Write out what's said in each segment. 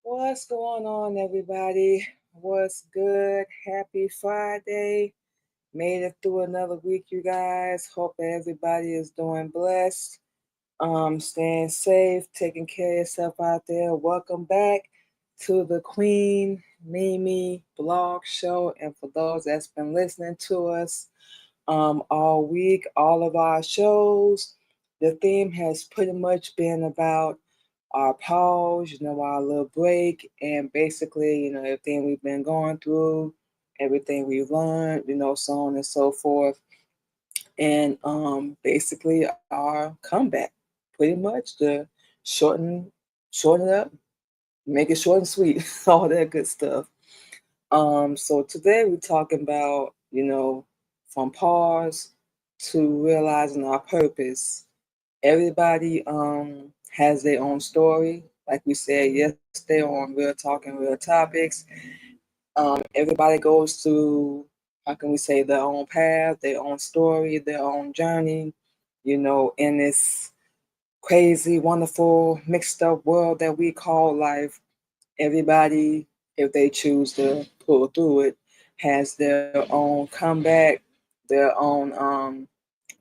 What's going on, everybody? What's good? Happy Friday. Made it through another week, you guys. Hope everybody is doing blessed. Staying safe, taking care of yourself out there. Welcome back to the Queen Mimi Blog Show. And for those that's been listening to us all week, all of our shows, the theme has pretty much been about our pause, our little break, and basically, everything we've been going through, everything we've learned, so on and so forth. And basically our comeback, pretty much to shorten it up, make it short and sweet, all that good stuff. So today we're talking about, from pause to realizing our purpose. Everybody has their own story. Like we said yesterday on Real Talking Real Topics, everybody goes through how can we say, their own path, their own story, their own journey, in this crazy, wonderful, mixed up world that we call life. Everybody, if they choose to pull through it, has their own comeback, their own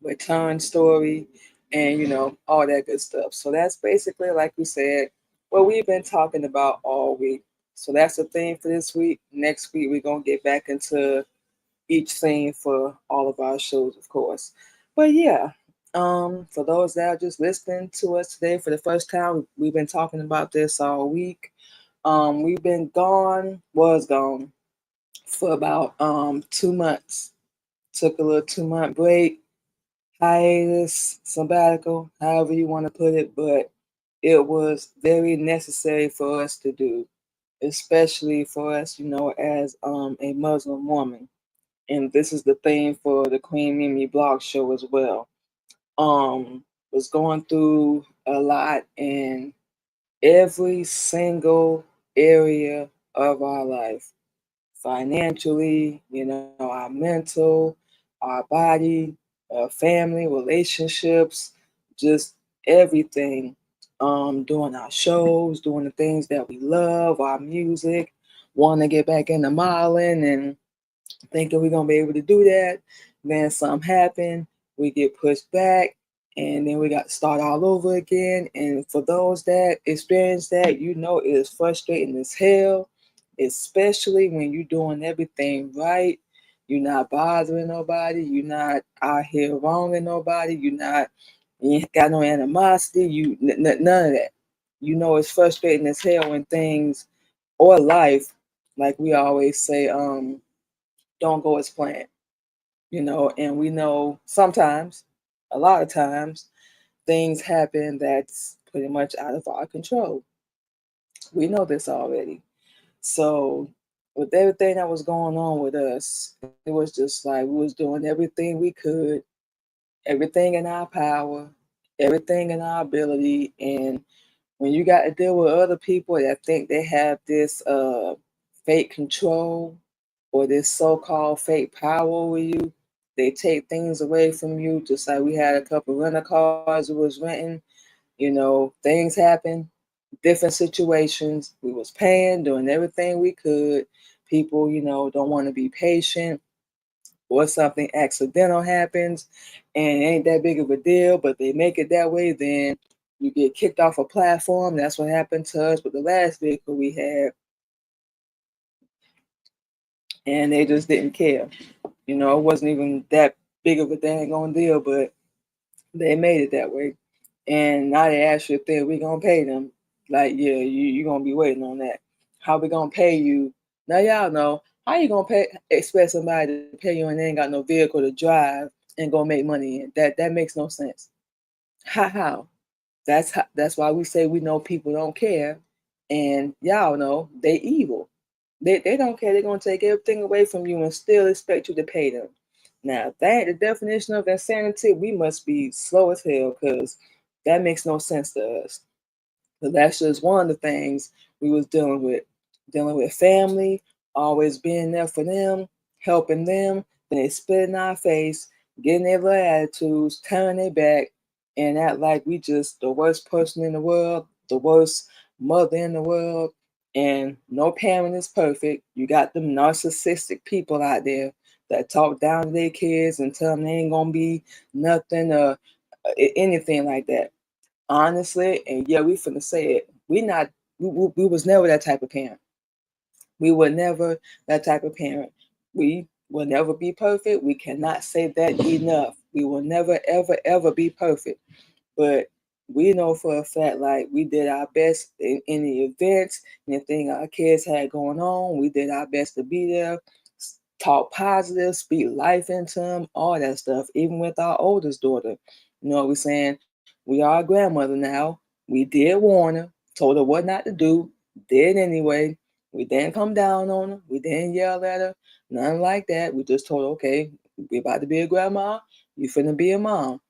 return story, and all that good stuff. So that's basically, like we said, what we've been talking about all week. So that's the theme for this week. Next week we're gonna get back into each theme for all of our shows, of course. But yeah, for those that are just listening to us today for the first time, we've been talking about this all week. We've been was gone for about 2 months. Took a little 2 month break, hiatus, sabbatical, however you want to put it, but it was very necessary for us to do, especially for us, as a Muslim woman. And this is the theme for the Queen Mimi blog show as well. Was going through a lot in every single area of our life, financially, our mental, our body, family, relationships, just everything. Doing our shows, doing the things that we love, our music, want to get back into modeling and thinking we're gonna be able to do that. Then something happened, we get pushed back, and then we got to start all over again. And for those that experience that, it is frustrating as hell, especially when you're doing everything right. You're not bothering nobody. You're not out here wronging nobody. You ain't got no animosity. None of that. It's frustrating as hell when things or life, like we always say, don't go as planned, and we know sometimes, a lot of times, things happen that's pretty much out of our control. We know this already. So, with everything that was going on with us, it was just like we was doing everything we could, everything in our power, everything in our ability. And when you got to deal with other people that think they have this fake control or this so-called fake power over you, they take things away from you. Just like we had a couple rental cars we was renting, things happen, different situations. We was paying, doing everything we could. People, don't want to be patient, or something accidental happens and it ain't that big of a deal, but they make it that way, then you get kicked off a platform. That's what happened to us with the last vehicle we had, and they just didn't care. It wasn't even that big of a dang on deal, but they made it that way. And now they ask you if we gonna pay them. Like, yeah, you gonna be waiting on that. How we gonna pay you? Now y'all know how you gonna expect somebody to pay you and they ain't got no vehicle to drive and go make money in. That makes no sense. How? That's why we say we know people don't care, and y'all know they evil. They don't care. They're gonna take everything away from you and still expect you to pay them. Now, if that ain't the definition of insanity, we must be slow as hell, because that makes no sense to us. So that's just one of the things we was dealing with family, always being there for them, helping them. Then they spit in our face, getting their little attitudes, turning their back, and act like we just the worst person in the world, the worst mother in the world. And no parent is perfect. You got them narcissistic people out there that talk down to their kids and tell them they ain't gonna be nothing or anything like that. Honestly, and yeah, we finna say it. We was never that type of parent. We were never that type of parent. We will never be perfect. We cannot say that enough. We will never, ever, ever be perfect. But we know for a fact, like, we did our best in the events, anything our kids had going on. We did our best to be there, talk positive, speak life into them, all that stuff. Even with our oldest daughter, what we're saying. We are a grandmother now. We did warn her, told her what not to do, did anyway. We didn't come down on her. We didn't yell at her. Nothing like that. We just told her, okay, we about to be a grandma. You finna be a mom.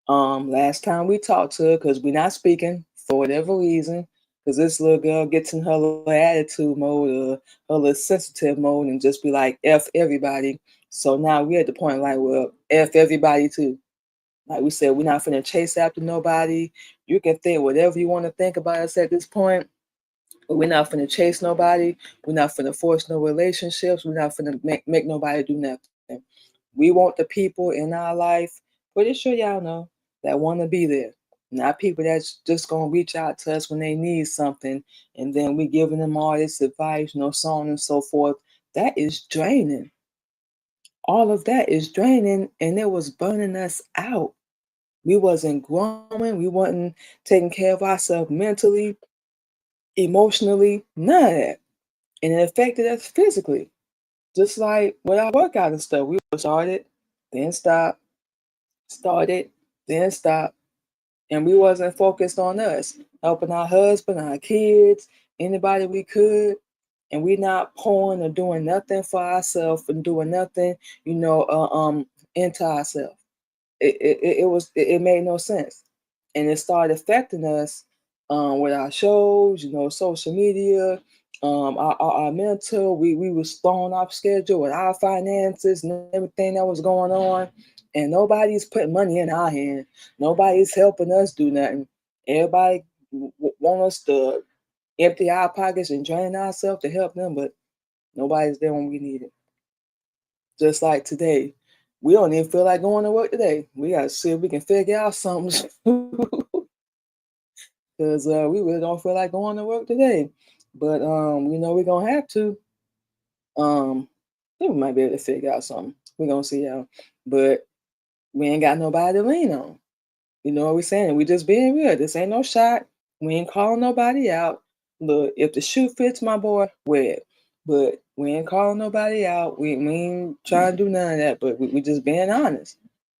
Last time we talked to her, because we're not speaking for whatever reason, because this little girl gets in her little attitude mode or her little sensitive mode and just be like, F everybody. So now we're at the point like, well, F everybody too. Like we said, we're not finna chase after nobody. You can think whatever you want to think about us at this point, but we're not finna chase nobody. We're not finna force no relationships. We're not finna make nobody do nothing. We want the people in our life, pretty sure y'all know, that want to be there. Not people that's just gonna reach out to us when they need something, and then we giving them all this advice, so on and so forth. That is draining. All of that is draining, and it was burning us out. We wasn't growing. We wasn't taking care of ourselves mentally, emotionally, none of that. And it affected us physically. Just like with our workout and stuff. We started, then stop, started, then stop. And we wasn't focused on us, helping our husband, our kids, anybody we could. And we not pouring or doing nothing for ourselves and doing nothing, into ourselves. It made no sense, and it started affecting us with our shows, social media, our mental. We was thrown off schedule with our finances and everything that was going on, and nobody's putting money in our hand. Nobody's helping us do nothing. Everybody want us to empty our pockets and drain ourselves to help them, but nobody's there when we need it. Just like today, we don't even feel like going to work today. We gotta see if we can figure out something because we really don't feel like going to work today. But we know we're gonna have to. I think we might be able to figure out something. We're gonna see how. But we ain't got nobody to lean on. You know what we're saying? We just being real. This ain't no shot. We ain't calling nobody out. Look, if the shoe fits, my boy, wear it. But we ain't calling nobody out. We ain't trying to do none of that. But we just being honest.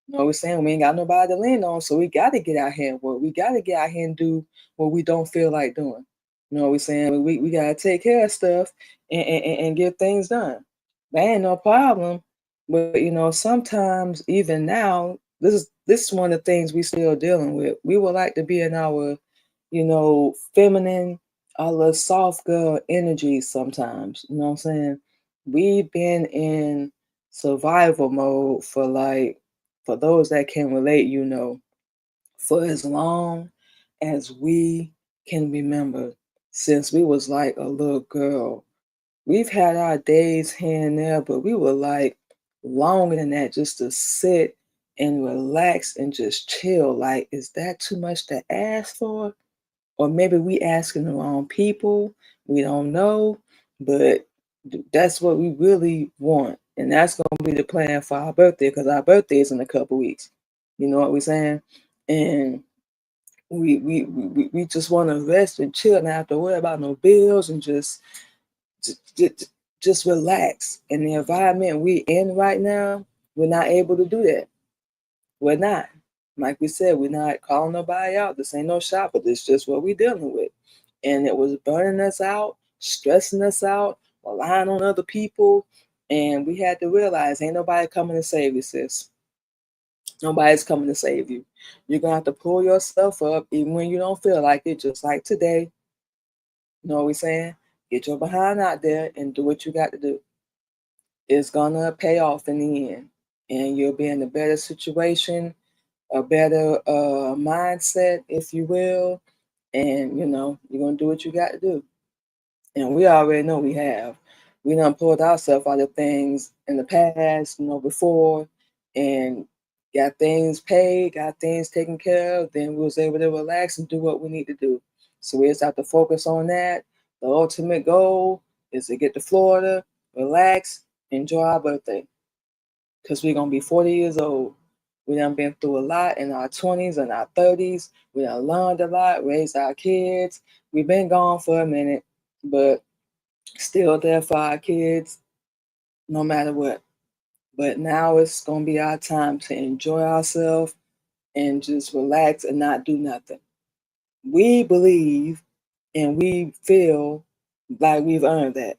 You know what we're saying? We ain't got nobody to lean on. So we got to get out here and work. We got to get out here and do what we don't feel like doing. You know what we're saying? We got to take care of stuff and get things done. That ain't no problem. But, sometimes even now, this is one of the things we still dealing with. We would like to be in our, feminine, our little soft girl energy sometimes. You know what I'm saying? We've been in survival mode for those that can relate, for as long as we can remember, since we was like a little girl. We've had our days here and there, but we were like longer than that just to sit and relax and just chill. Like, is that too much to ask for? Or maybe we asking the wrong people. We don't know, but that's what we really want. And that's going to be the plan for our birthday, because our birthday is in a couple weeks. You know what we're saying? And we just want to rest and chill and not have to worry about no bills and just relax. In the environment we in right now, we're not able to do that. We're not. Like we said, we're not calling nobody out. This ain't no shot, but it's just what we're dealing with. And it was burning us out, stressing us out, relying on other people. And we had to realize ain't nobody coming to save you, sis. Nobody's coming to save you. You're going to have to pull yourself up even when you don't feel like it, just like today. You know what we're saying? Get your behind out there and do what you got to do. It's going to pay off in the end. And you'll be in a better situation, a better mindset, if you will. And, you're going to do what you got to do. And we already know we have. We done pulled ourselves out of things in the past, before, and got things paid, got things taken care of. Then we was able to relax and do what we need to do. So we just have to focus on that. The ultimate goal is to get to Florida, relax, enjoy our birthday. Because we're going to be 40 years old. We done been through a lot in our 20s and our 30s. We done learned a lot, raised our kids. We've been gone for a minute, but still there for our kids, no matter what. But now it's going to be our time to enjoy ourselves and just relax and not do nothing. We believe and we feel like we've earned that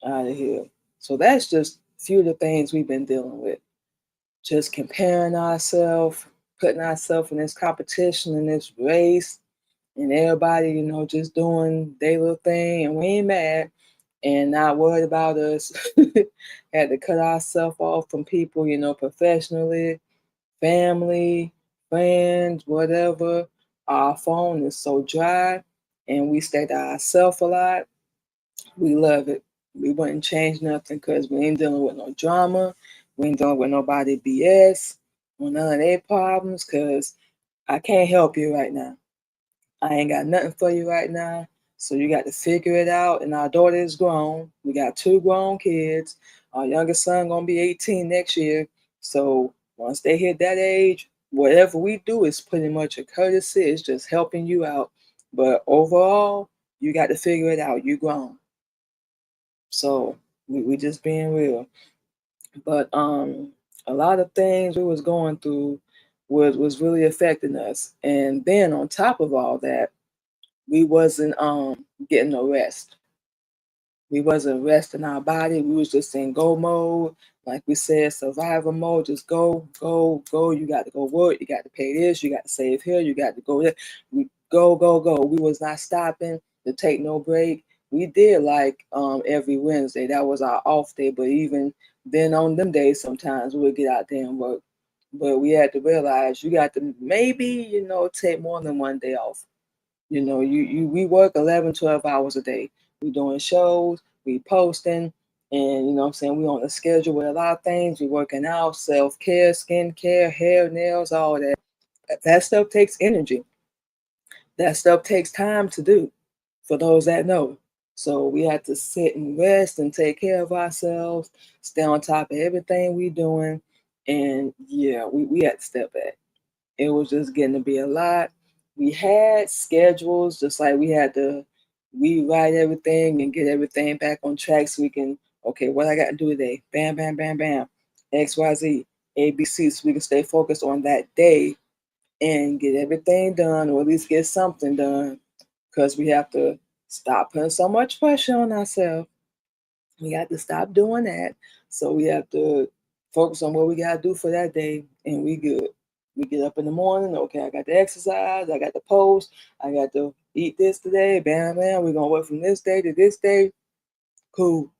out of here. So that's just a few of the things we've been dealing with. Just comparing ourselves, putting ourselves in this competition, in this race, and everybody, just doing their little thing, and we ain't mad. and not worried about us. Had to cut ourselves off from people, professionally, family, friends, whatever. Our phone is so dry, and we stay to ourselves a lot. We love it. We wouldn't change nothing because we ain't dealing with no drama. We ain't dealing with nobody BS or none of their problems because I can't help you right now. I ain't got nothing for you right now. So you got to figure it out. And our daughter is grown. We got 2 grown kids. Our youngest son gonna be 18 next year. So once they hit that age, whatever we do is pretty much a courtesy. It's just helping you out. But overall, you got to figure it out. You grown. So we just being real. But a lot of things we was going through was really affecting us. And then on top of all that, we wasn't getting no rest. We wasn't resting our body. We was just in go mode. Like we said, survival mode, just go, go, go. You got to go work, you got to pay this, you got to save here, you got to go there. We go, go, go. We was not stopping to take no break. We did like every Wednesday. That was our off day. But even then on them days sometimes we would get out there and work. But we had to realize you got to maybe, take more than one day off. We work 11, 12 hours a day. We doing shows, we posting, and what I'm saying, we on a schedule with a lot of things. We working out, self-care, skincare, hair, nails, all that. That stuff takes energy. That stuff takes time to do, for those that know. So we have to sit and rest and take care of ourselves, stay on top of everything we doing. And yeah, we had to step back. It was just getting to be a lot. We had schedules, just like we had to rewrite everything and get everything back on track so we can, okay, what I got to do today? Bam, bam, bam, bam. X, Y, Z, A, B, C, so we can stay focused on that day and get everything done, or at least get something done, because we have to stop putting so much pressure on ourselves. We got to stop doing that. So we have to focus on what we got to do for that day, and we good. We get up in the morning, okay, I got to exercise, I got to post, I got to eat this today, bam, bam, we're going to work from this day to this day. Cool.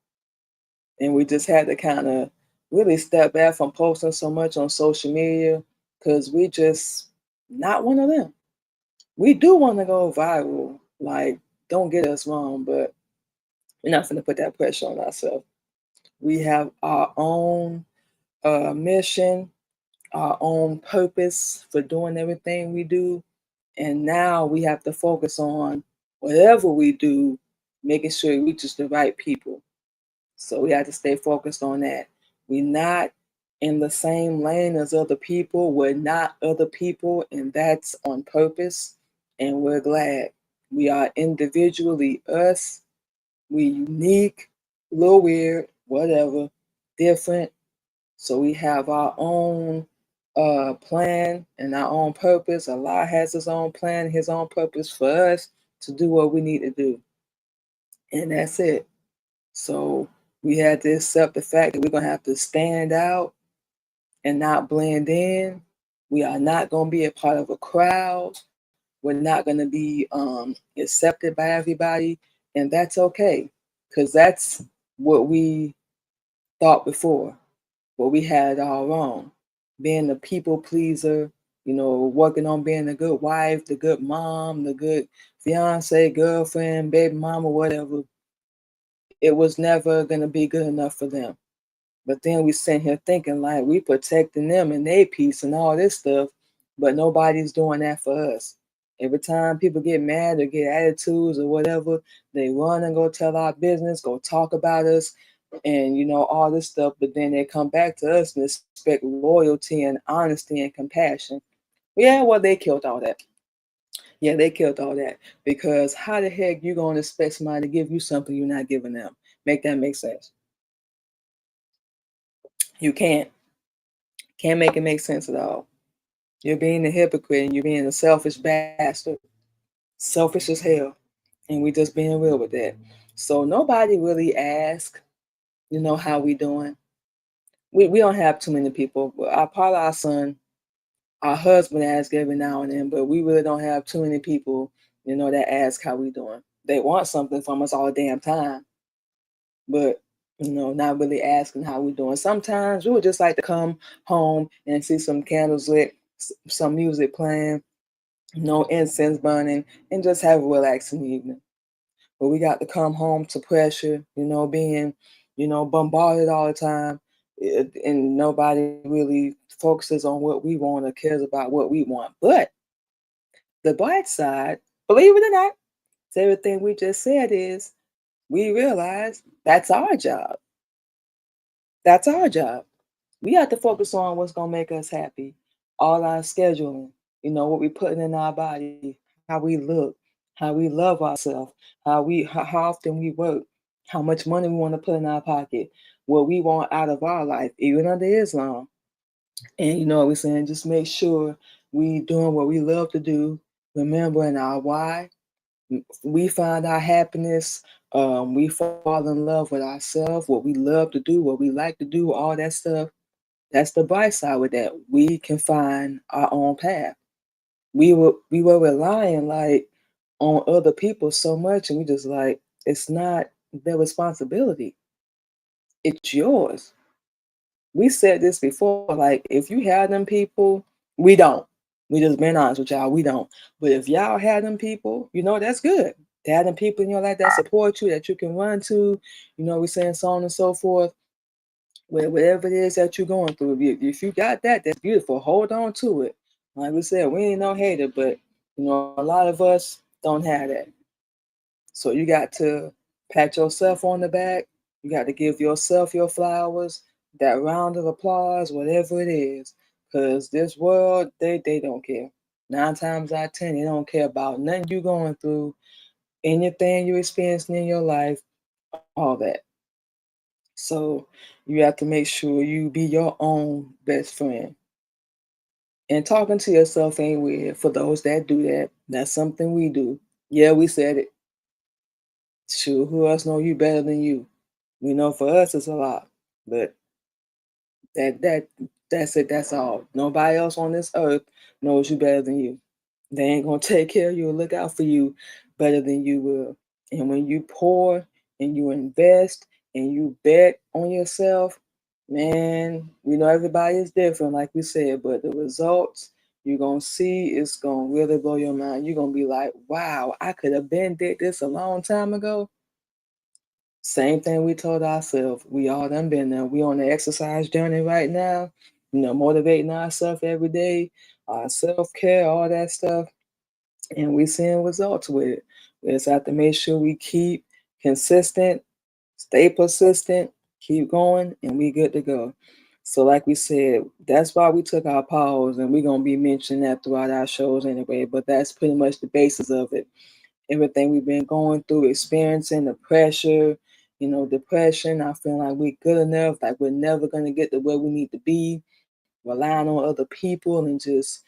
And we just had to kind of really step back from posting so much on social media because we just not one of them. We do want to go viral. Like, don't get us wrong, but we're not going to put that pressure on ourselves. We have our own mission, our own purpose for doing everything we do. And now we have to focus on whatever we do, making sure it reaches the right people. So we have to stay focused on that. We're not in the same lane as other people. We're not other people, and that's on purpose. And we're glad. We are individually us. We unique, a little weird, whatever, different. So we have our own plan and our own purpose. Allah has his own plan, his own purpose for us to do what we need to do. And that's it. So we had to accept the fact that we're going to have to stand out and not blend in. We are not going to be a part of a crowd. We're not going to be accepted by everybody. And that's okay, because that's what we thought before, but we had it all wrong. Being a people pleaser, working on being a good wife, the good mom, the good fiance, girlfriend, baby mama, whatever. It was never going to be good enough for them. But then we sit here thinking like we protecting them and their peace and all this stuff, but nobody's doing that for us. Every time people get mad or get attitudes or whatever, they run and go tell our business, go talk about us, and all this stuff. But then they come back to us and expect loyalty and honesty and compassion. Yeah, well, they killed all that. Yeah, they killed all that, because how the heck you gonna expect somebody to give you something you're not giving them? Make that make sense? You can't make it make sense at all. You're being a hypocrite and you're being a selfish bastard. Selfish as hell. And we just being real with that. So nobody really asks, how we doing. We don't have too many people. Our part of our son, our husband asks every now and then, but we really don't have too many people, that ask how we doing. They want something from us all the damn time. but not really asking how we're doing. Sometimes we would just like to come home and see some candles lit, some music playing, no incense burning, and just have a relaxing evening. But we got to come home to pressure, being, bombarded all the time, and nobody really focuses on what we want or cares about what we want. But the bright side, believe it or not, to everything we just said is we realize that's our job. That's our job. We have to focus on what's gonna make us happy. All our scheduling, what we putting in our body, how we look, how we love ourselves, how often we work, how much money we want to put in our pocket, what we want out of our life, even under Islam. And you know what we're saying? Just make sure we doing what we love to do, remembering our why. We find our happiness. We fall in love with ourselves, what we love to do, what we like to do, all that stuff. That's the bright side with that. We can find our own path. We were relying like on other people so much, and we just like it's not their responsibility. It's yours. We said this before. Like if you have them people, we don't. We just been honest with y'all. We don't. But if y'all have them people, that's good. To have them people in your life that support you, that you can run to. We're saying so on and so forth. Whatever it is that you're going through, if you got that, that's beautiful. Hold on to it. Like we said, we ain't no hater, but a lot of us don't have that. So you got to pat yourself on the back. You got to give yourself your flowers, that round of applause, whatever it is. Because this world, they don't care. 9 times out of 10, they don't care about nothing you going through, anything you're experiencing in your life, all that. So you have to make sure you be your own best friend. And talking to yourself ain't weird. For those that do that, that's something we do. Yeah, we said it. Sure, who else know you better than you? We know for us it's a lot, but that's it. That's all. Nobody else on this earth knows you better than you. They ain't gonna take care of you or look out for you better than you will. And when you pour and you invest and you bet on yourself, man, we know everybody is different, like we said, but the results you're gonna see is gonna really blow your mind. You're gonna be like, wow, I could have been did this a long time ago. Same thing we told ourselves. We all done been there. We on the exercise journey right now, motivating ourselves every day, our self-care, all that stuff, and we seeing results with it. We just have to make sure we keep consistent, stay persistent, keep going, and we good to go. So like we said, that's why we took our pause, and we're gonna be mentioning that throughout our shows anyway, but that's pretty much the basis of it. Everything we've been going through, experiencing the pressure, depression. I feel like we're good enough, like we're never gonna get to where we need to be, relying on other people and just,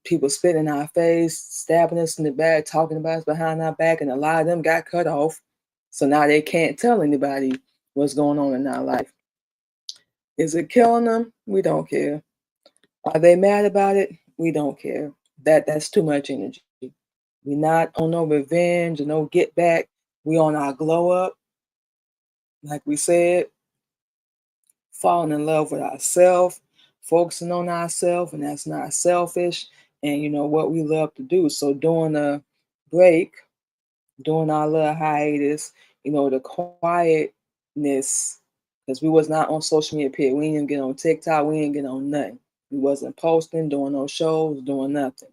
people spitting in our face, stabbing us in the back, talking about us behind our back, and a lot of them got cut off. So now they can't tell anybody what's going on in our life. Is it killing them? We don't care. Are they mad about it? We don't care. That's too much energy. We're not on no revenge or no get back. We on our glow up, like we said, falling in love with ourselves, focusing on ourselves, and that's not selfish. And what we love to do. So during a break, during our little hiatus, the quietness, because we was not on social media period. We didn't get on TikTok, we didn't get on nothing. We wasn't posting, doing no shows, doing nothing.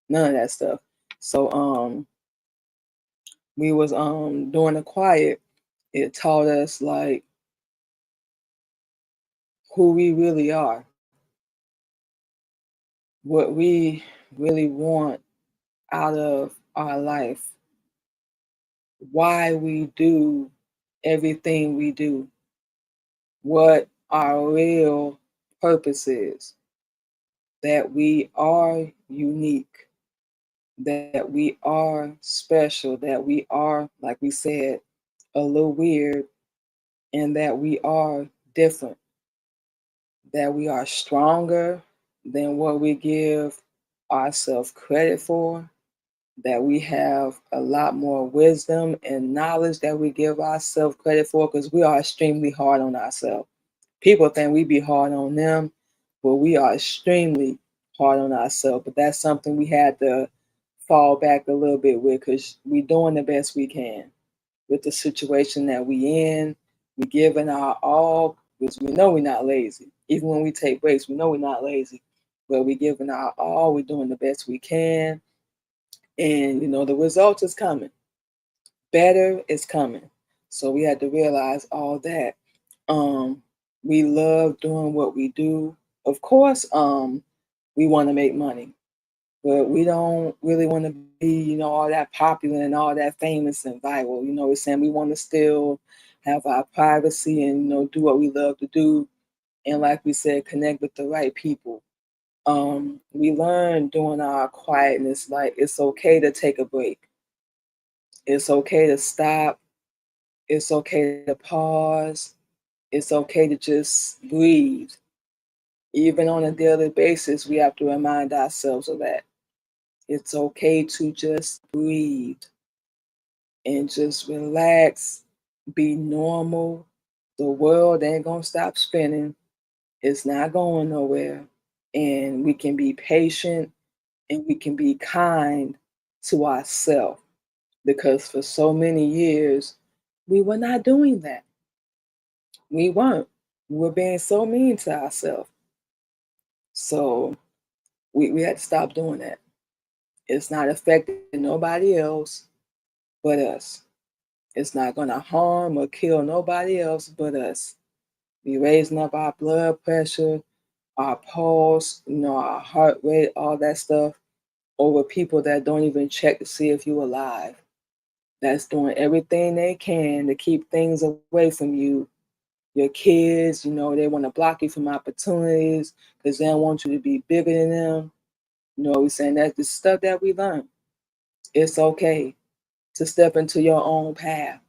None of that stuff. So we was doing the quiet. It taught us like who we really are, what we really want out of our life, why we do everything we do, what our real purpose is, that we are unique, that we are special, that we are, like we said, a little weird, and that we are different, that we are stronger than what we give ourselves credit for, that we have a lot more wisdom and knowledge that we give ourselves credit for, because we are extremely hard on ourselves. People think we be hard on them, but we are extremely hard on ourselves. But that's something we had to fall back a little bit with, because we doing the best we can with the situation that we in. We giving our all, because we know we're not lazy. Even when we take breaks, we know we're not lazy. But we giving our all, we're doing the best we can. And the result is coming. Better is coming. So we had to realize all that. Um, we love doing what we do. Of course, we want to make money, but we don't really want to be, all that popular and all that famous and viral. We're saying we want to still have our privacy and do what we love to do, and like we said, connect with the right people. We learned during our quietness, like it's okay to take a break. It's okay to stop. It's okay to pause. It's okay to just breathe. Even on a daily basis, we have to remind ourselves of that. It's okay to just breathe and just relax, be normal. The world ain't gonna stop spinning. It's not going nowhere. And we can be patient and we can be kind to ourselves, because for so many years, we were not doing that. We weren't. We were being so mean to ourselves. So we had to stop doing that. It's not affecting nobody else but us. It's not going to harm or kill nobody else but us. We raising up our blood pressure, our pulse, our heart rate, all that stuff over people that don't even check to see if you're alive. That's doing everything they can to keep things away from you. Your kids, they want to block you from opportunities because they don't want you to be bigger than them. We're saying that's the stuff that we learn. It's okay to step into your own path,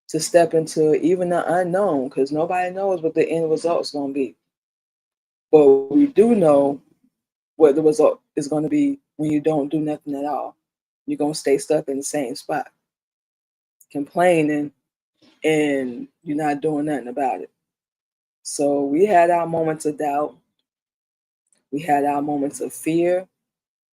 to step into even the unknown, because nobody knows what the end result's going to be. But we do know what the result is going to be when you don't do nothing at all. You're going to stay stuck in the same spot, complaining, and you're not doing nothing about it. So we had our moments of doubt. We had our moments of fear.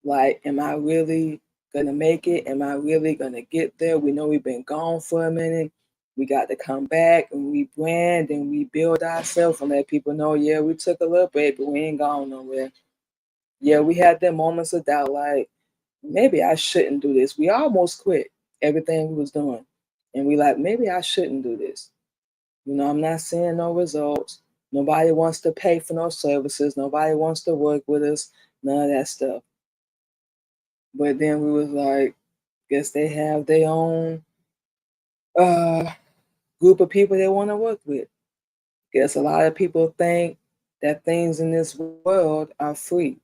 Like, am I really gonna make it? Am I really gonna get there? We know we've been gone for a minute. We got to come back and we brand and we build ourselves and let people know, yeah, we took a little break, but we ain't gone nowhere. Yeah, we had them moments of doubt, like maybe I shouldn't do this. We almost quit everything we was doing. And we like, maybe I shouldn't do this. I'm not seeing no results. Nobody wants to pay for no services. Nobody wants to work with us. None of that stuff. But then we was like, guess they have their own uh, group of people they want to work with. Guess a lot of people think that things in this world are free.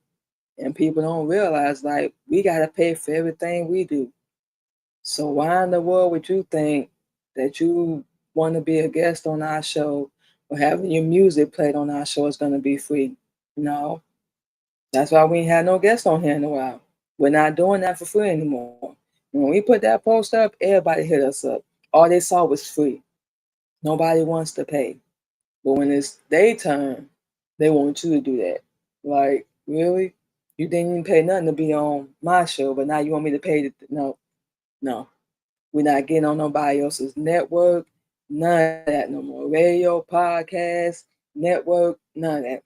And people don't realize, like, we got to pay for everything we do. So why in the world would you think that you want to be a guest on our show or having your music played on our show is going to be free? No. That's why we ain't had no guests on here in a while. We're not doing that for free anymore. When we put that post up, everybody hit us up. All they saw was free. Nobody wants to pay. But when it's their turn, they want you to do that. Like, really? You didn't even pay nothing to be on my show, but now you want me to pay? No, no. We're not getting on nobody else's network. None of that no more. Radio, podcast, network, none of that.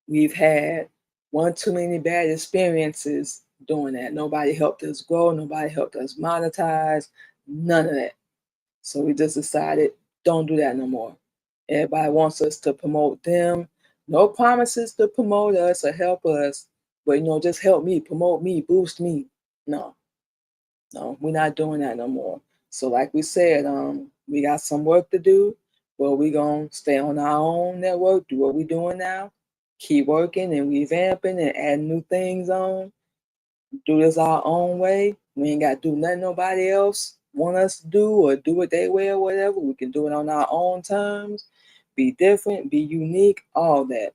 We've had one too many bad experiences doing that. Nobody helped us grow. Nobody helped us monetize. None of that. So we just decided, don't do that no more. Everybody wants us to promote them. No promises to promote us or help us, but just help me, promote me, boost me. No, no, we're not doing that no more. So like we said, we got some work to do, but we're gonna stay on our own network, do what we're doing now, keep working and revamping and adding new things on, do this our own way. We ain't got to do nothing nobody else want us to do or do it their way or whatever. We can do it on our own terms, be different, be unique, all that.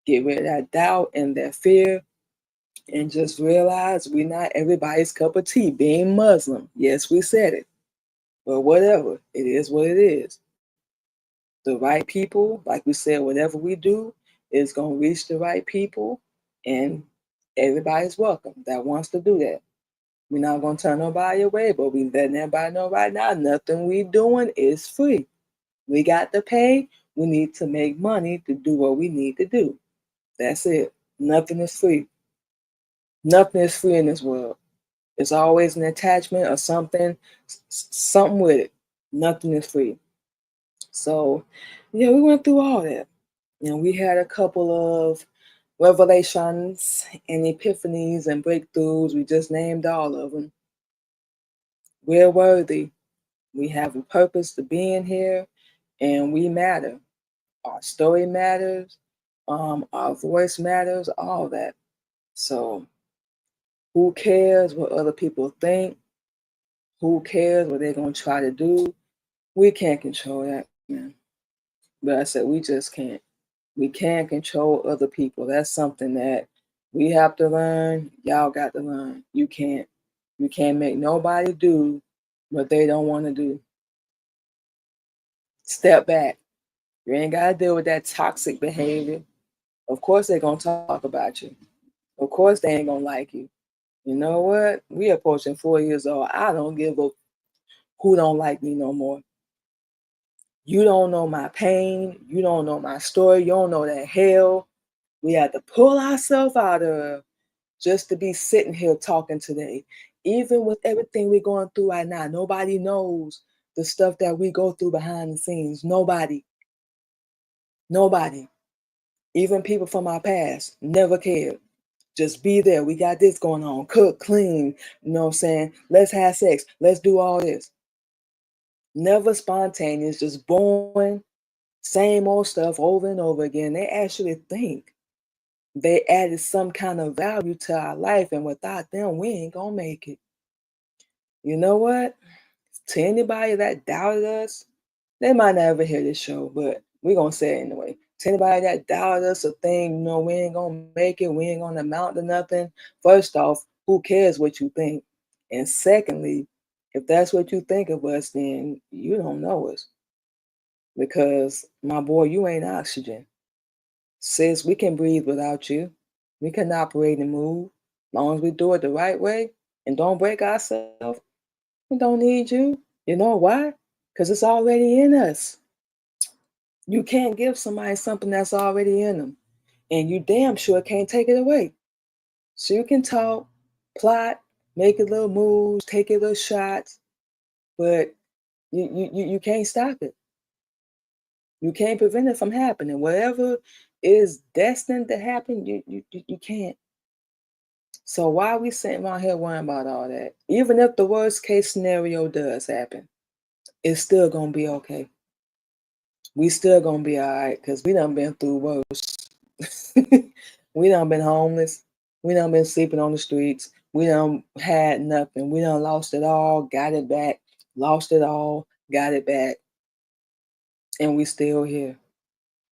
Get rid of that doubt and that fear and just realize we're not everybody's cup of tea. Being Muslim, yes, we said it, but whatever, it is what it is. The right people, like we said, whatever we do is going to reach the right people, and everybody's welcome that wants to do that. We're not going to turn nobody away, but we letting everybody know right now, nothing we doing is free. We got to pay. We need to make money to do what we need to do. That's it. Nothing is free. Nothing is free in this world. It's always an attachment or something, something with it. Nothing is free. So, yeah, we went through all that. And we had a couple of revelations and epiphanies and breakthroughs. We just named all of them. We're worthy. We have a purpose to being here, and we matter. Our story matters. Our voice matters. All that. So, who cares what other people think? Who cares what they're gonna try to do? We can't control that, man. But I said we just can't. We can't control other people. That's something that we have to learn. Y'all got to learn. You can't. You can't make nobody do what they don't want to do. Step back. You ain't got to deal with that toxic behavior. Of course they're going to talk about you. Of course they ain't going to like you. You know what? We approaching 4 years old. I don't give a who don't like me no more. You don't know my pain. You don't know my story. You don't know that hell we had to pull ourselves out of just to be sitting here talking today. Even with everything we're going through right now, nobody knows the stuff that we go through behind the scenes. Nobody. Nobody. Even people from our past never cared. Just be there. We got this going on. Cook, clean. You know what I'm saying? Let's have sex. Let's do all this. Never spontaneous, just born, same old stuff over and over again. They actually think they added some kind of value to our life, and without them, we ain't gonna make it. You know what? To anybody that doubted us, they might not ever hear this show, but we're gonna say it anyway. To anybody that doubted us or think, we ain't gonna make it, we ain't gonna amount to nothing. First off, who cares what you think? And secondly, if that's what you think of us, then you don't know us. Because my boy, you ain't oxygen. Sis, we can breathe without you. We can operate and move. As long as we do it the right way and don't break ourselves, we don't need you. You know why? Because it's already in us. You can't give somebody something that's already in them. And you damn sure can't take it away. So you can talk, plot, make your little moves, take your little shots, but you can't stop it. You can't prevent it from happening. Whatever is destined to happen, you can't. So why are we sitting around here worrying about all that? Even if the worst case scenario does happen, it's still gonna be okay. We still gonna be all right because we done been through worse. We done been homeless. We done been sleeping on the streets. We done had nothing. We done lost it all, got it back, lost it all, got it back, and we still here.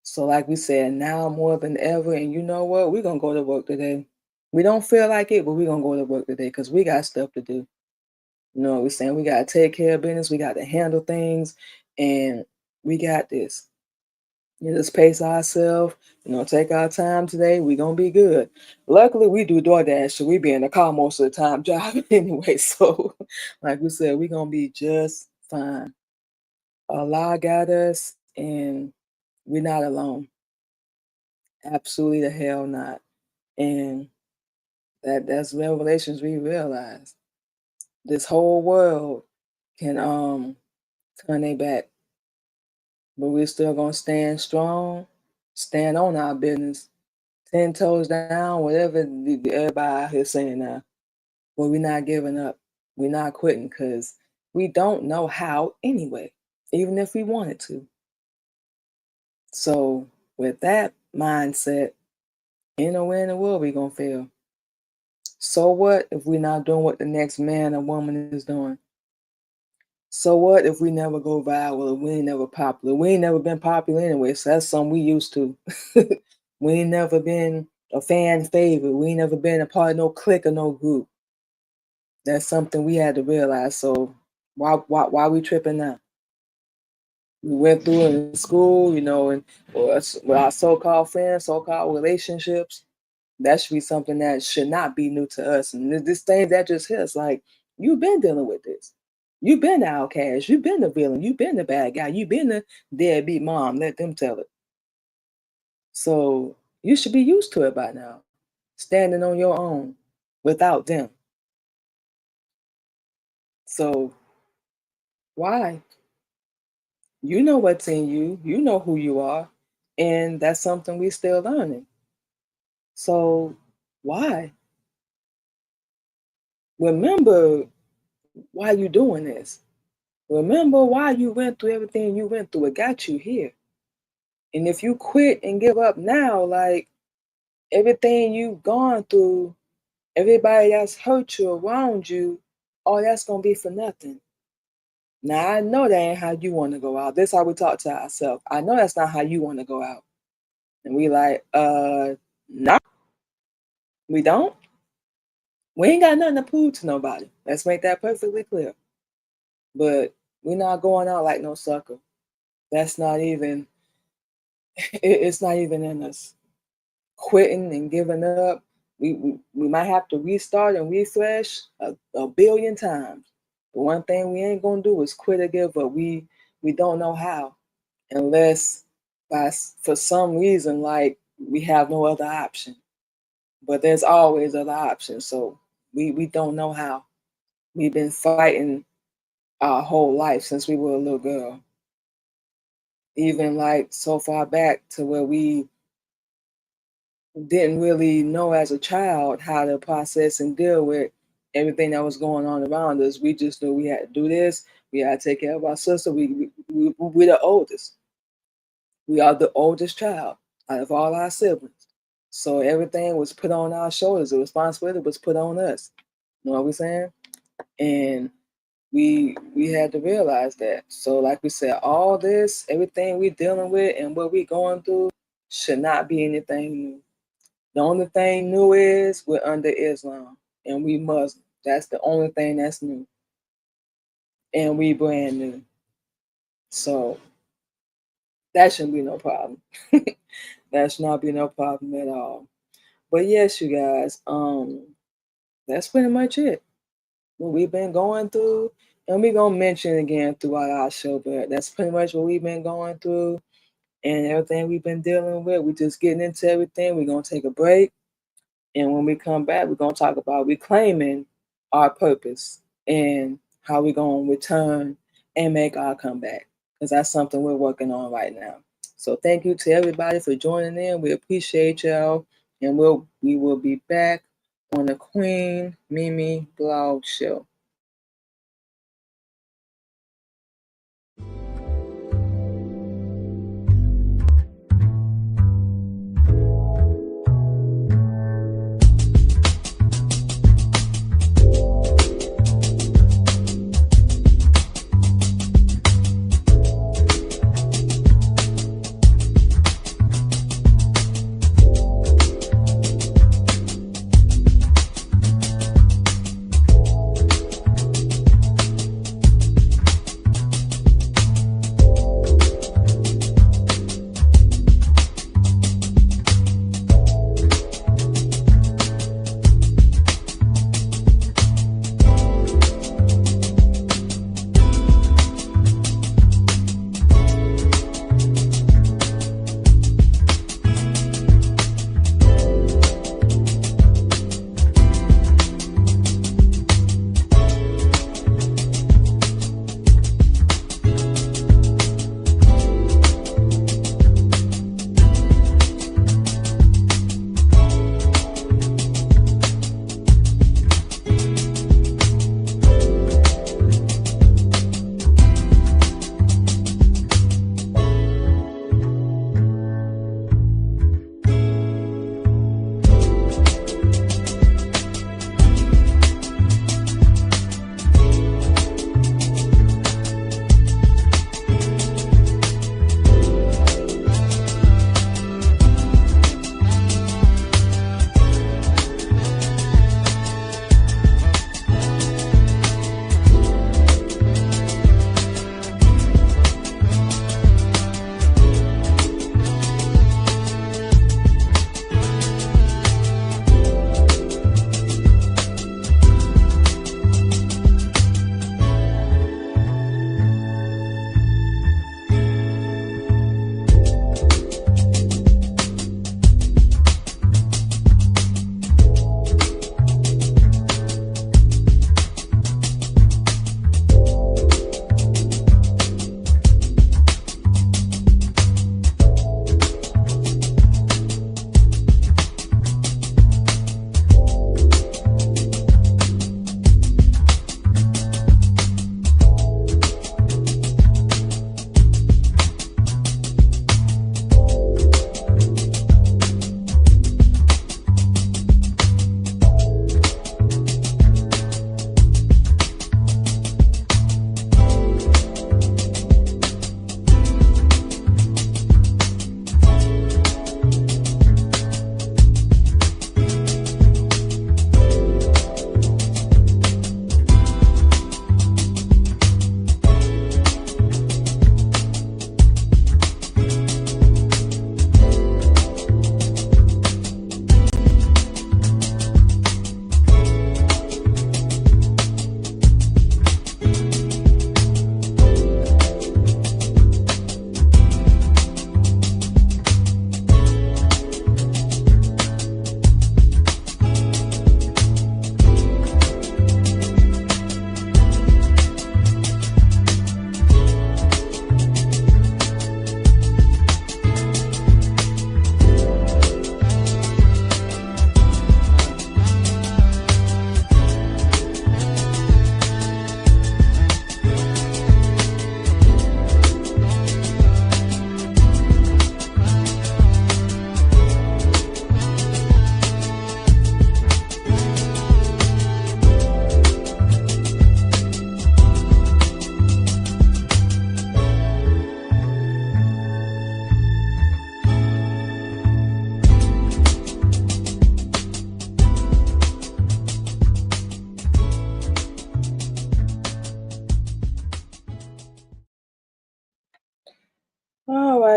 So like we said, now more than ever, and you know what? We're gonna go to work today. We don't feel like it, but we're gonna go to work today because we got stuff to do. You know what we're saying? We gotta take care of business, we gotta handle things, and we got this. You just pace ourselves, take our time today, we gonna be good. Luckily we do DoorDash, so we be in the car most of the time driving anyway. So like we said, we gonna be just fine. Allah got us and we're not alone. Absolutely the hell not. And that's revelations we realize. This whole world can turn their back, but we're still gonna stand strong, stand on our business, 10 toes down, whatever everybody out here saying now. But we're not giving up. We're not quitting because we don't know how anyway, even if we wanted to. So with that mindset, where in the world we gonna fail. So what if we're not doing what the next man or woman is doing? So what if we never go viral or we ain't never popular? We ain't never been popular anyway, so that's something we used to. We ain't never been a fan favorite. We ain't never been a part of no clique or no group. That's something we had to realize. So why we tripping now? We went through it in school, and with our so-called friends, so-called relationships. That should be something that should not be new to us. And this thing that just hits, like, you've been dealing with this. You've been the outcast. You've been the villain. You've been the bad guy. You've been the deadbeat mom. Let them tell it. So you should be used to it by now, standing on your own without them. So why? You know what's in you. You know who you are. And that's something we still learning. So why? Remember why you doing this. Remember why you went through everything you went through. It got you here. And if you quit and give up now, like everything you've gone through, everybody that's hurt you around you, all that's going to be for nothing. Now, I know that ain't how you want to go out. This is how we talk to ourselves. I know that's not how you want to go out. And we like, no, we don't. We ain't got nothing to prove to nobody. Let's make that perfectly clear. But we're not going out like no sucker. That's not even, it's not even in us. Quitting and giving up, we might have to restart and refresh a billion times. But one thing we ain't gonna do is quit or give up. We don't know how, unless for some reason, like, we have no other option. But there's always other options. So we don't know how. We've been fighting our whole life since we were a little girl. Even like so far back to where we didn't really know as a child how to process and deal with everything that was going on around us. We just knew we had to do this. We had to take care of our sister. We're the oldest. We are the oldest child out of all our siblings. So everything was put on our shoulders. The responsibility was put on us. You know what we're saying? And we had to realize that. So like we said, all this, everything we're dealing with and what we're going through should not be anything new. The only thing new is we're under Islam and we Muslim. That's the only thing that's new. And we brand new. So that shouldn't be no problem. That should not be no problem at all. But yes, you guys, that's pretty much it. What we've been going through, and we're gonna mention again throughout our show, but that's pretty much what we've been going through and everything we've been dealing with. We're just getting into everything. We're gonna take a break. And when we come back, we're going to talk about reclaiming our purpose and how we're going to return and make our comeback, because that's something we're working on right now. So thank you to everybody for joining in. We appreciate y'all. And we will be back on the Queen Mimi Blog Show.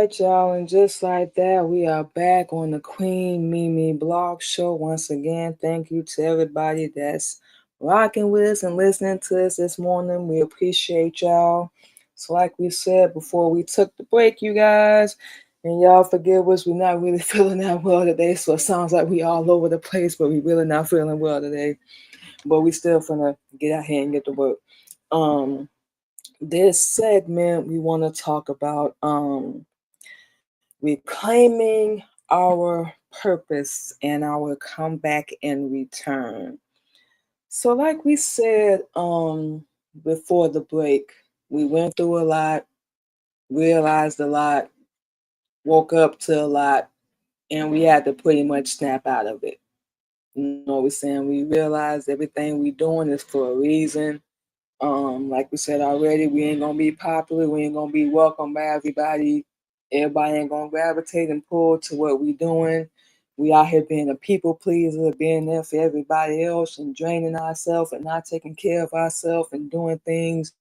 right, y'all, and just like that, we are back on the Queen Mimi Blog Show once again. Thank you to everybody that's rocking with us and listening to us this morning. We appreciate y'all. So, like we said before we took the break, you guys, and y'all forgive us, we're not really feeling that well today, so it sounds like we all over the place, but we really not feeling well today. But we still finna get out here and get to work. This segment we want to talk about reclaiming our purpose and our comeback and return. So like we said before the break, we went through a lot, realized a lot, woke up to a lot, and we had to pretty much snap out of it. You know what we're saying? We realized everything we doing is for a reason. Like we said already, we ain't gonna be popular. We ain't gonna be welcomed by everybody. Everybody ain't gonna gravitate and pull to what we doing. We out here being a people pleaser, being there for everybody else and draining ourselves and not taking care of ourselves and doing things,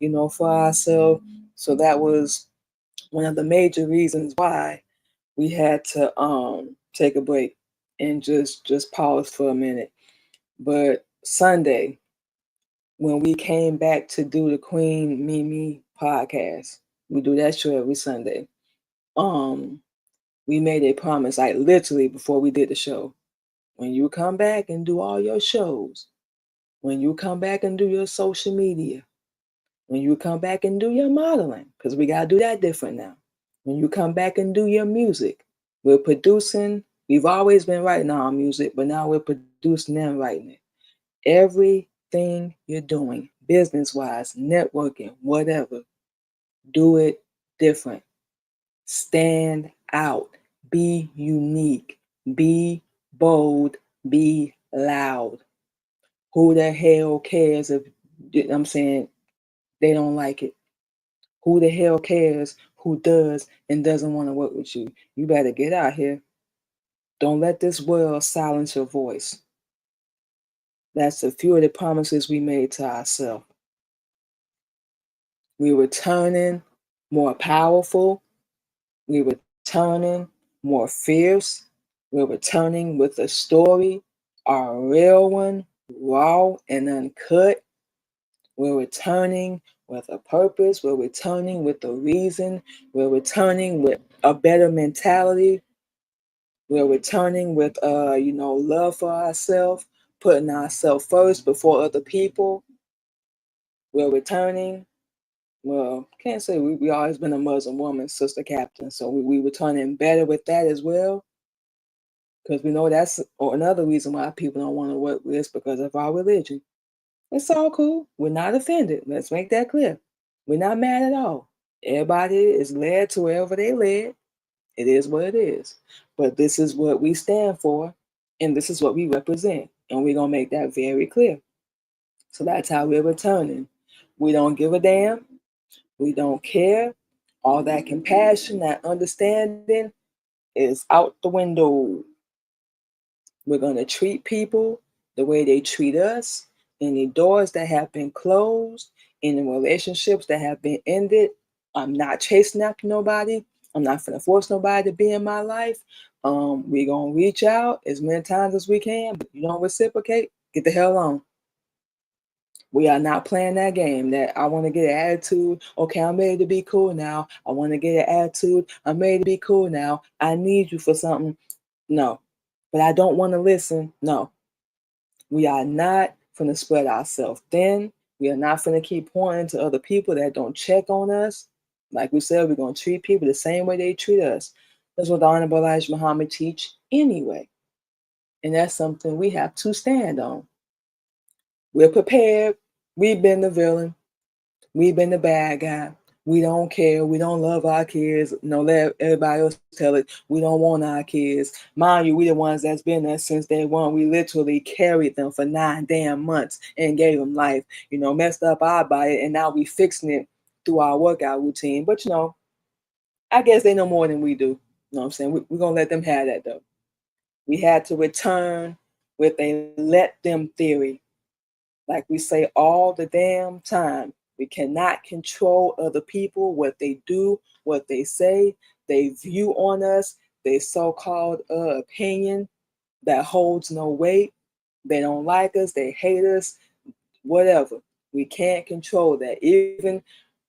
for ourselves. So that was one of the major reasons why we had to take a break and just pause for a minute. But Sunday, when we came back to do the Queen Mimi podcast. We do that show every Sunday. We made a promise, like literally before we did the show. When you come back and do all your shows, when you come back and do your social media, when you come back and do your modeling, because we gotta do that different now. When you come back and do your music, we're producing. We've always been writing our music, but now we're producing and writing it. Everything you're doing, business wise, networking, whatever, do it different. Stand out. Be unique. Be bold. Be loud. Who the hell cares if I'm saying they don't like it? Who the hell cares who does and doesn't want to work with you? You better get out here. Don't let this world silence your voice. That's a few of the promises we made to ourselves. We were turning more powerful. We were turning more fierce. We were turning with a story, a real one, raw and uncut. We're returning with a purpose. We're returning with a reason. We're returning with a better mentality. We're returning with, love for ourselves, putting ourselves first before other people. We're returning. Well, can't say we always been a Muslim woman, Sister Captain. So we returning better with that as well. Because we know that's another reason why people don't want to work with us because of our religion. It's all cool. We're not offended. Let's make that clear. We're not mad at all. Everybody is led to wherever they led. It is what it is. But this is what we stand for, and this is what we represent. And we're going to make that very clear. So that's how we're returning. We don't give a damn. We don't care. All that compassion, that understanding is out the window. We're going to treat people the way they treat us. Any doors that have been closed, any relationships that have been ended, I'm not chasing after nobody. I'm not going to force nobody to be in my life. We're going to reach out as many times as we can, but you don't reciprocate, get the hell on. We are not playing that game that I want to get an attitude. Okay, I'm ready to be cool now. I want to get an attitude. I'm ready to be cool now. I need you for something. No. But I don't want to listen. No. We are not going to spread ourselves thin. We are not going to keep pointing to other people that don't check on us. Like we said, we're going to treat people the same way they treat us. That's what the Honorable Elijah Muhammad teach anyway. And that's something we have to stand on. We're prepared. We've been the villain. We've been the bad guy. We don't care. We don't love our kids. No, let everybody else tell it. We don't want our kids. Mind you, we the ones that's been there since day one. We literally carried them for 9 damn months and gave them life. Messed up our body, and now we fixing it through our workout routine. But I guess they know more than we do. You know what I'm saying? We're gonna let them have that though. We had to return with a let them theory. Like we say all the damn time, we cannot control other people, what they do, what they say. they view on us, their so-called opinion that holds no weight. They don't like us, they hate us, whatever. We can't control that. Even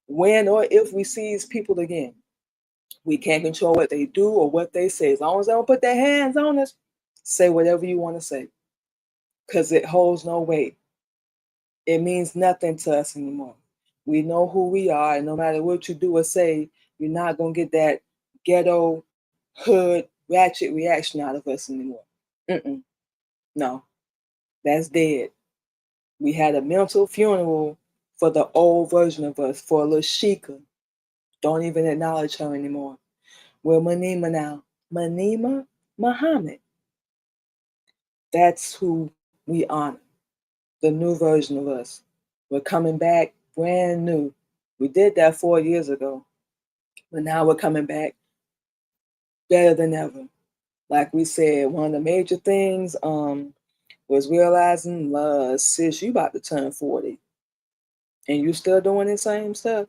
when or if we see these people again, we can't control what they do or what they say. As long as they don't put their hands on us, say whatever you want to say, because it holds no weight. It means nothing to us anymore. We know who we are, and no matter what you do or say, you're not going to get that ghetto, hood, ratchet reaction out of us anymore. Mm-mm. No, that's dead. We had a mental funeral for the old version of us, for a little Sheikah. Don't even acknowledge her anymore. We're Manima now. Manima Muhammad. That's who we honor. The new version of us. We're coming back brand new. We did that 4 years ago, but now we're coming back better than ever. Like we said, one of the major things was realizing, sis, you about to turn 40 and you still doing the same stuff.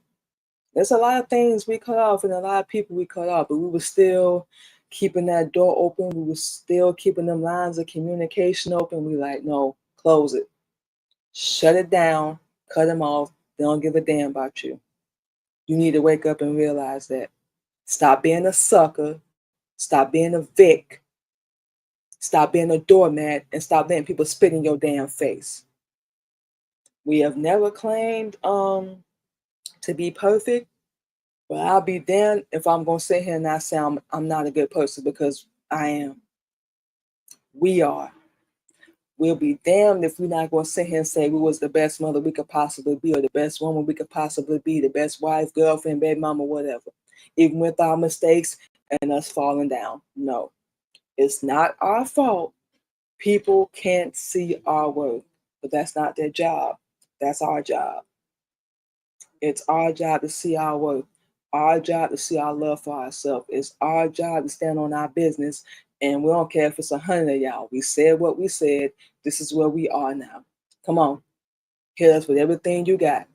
There's a lot of things we cut off and a lot of people we cut off, but we were still keeping that door open. We were still keeping them lines of communication open. We like, no, close it. Shut it down, cut them off. They don't give a damn about you. You need to wake up and realize that. Stop being a sucker. Stop being a Vic. Stop being a doormat and stop letting people spit in your damn face. We have never claimed to be perfect, but I'll be damned if I'm gonna sit here and not say I'm not a good person, because I am. We are. We'll be damned if we're not gonna sit here and say we was the best mother we could possibly be, or the best woman we could possibly be, the best wife, girlfriend, baby mama, whatever. Even with our mistakes and us falling down. No. It's not our fault. People can't see our work, but that's not their job. That's our job. It's our job to see our work, our job to see our love for ourselves. It's our job to stand on our business, and we don't care if it's 100 of y'all. We said what we said. This is where we are now. Come on, hit us with everything you got,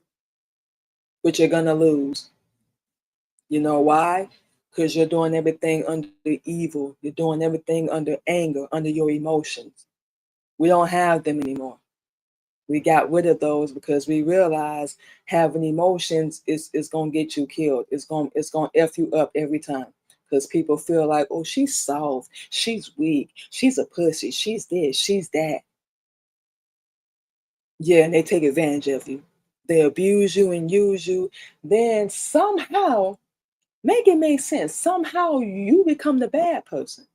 but you're gonna lose. You know why? Because you're doing everything under evil. You're doing everything under anger, under your emotions. We don't have them anymore. We got rid of those because we realized having emotions is gonna get you killed. It's gonna F you up every time. Because people feel like, oh, she's soft, she's weak, she's a pussy, she's this, she's that. Yeah, and they take advantage of you. They abuse you and use you. Then somehow, make it make sense. Somehow you become the bad person.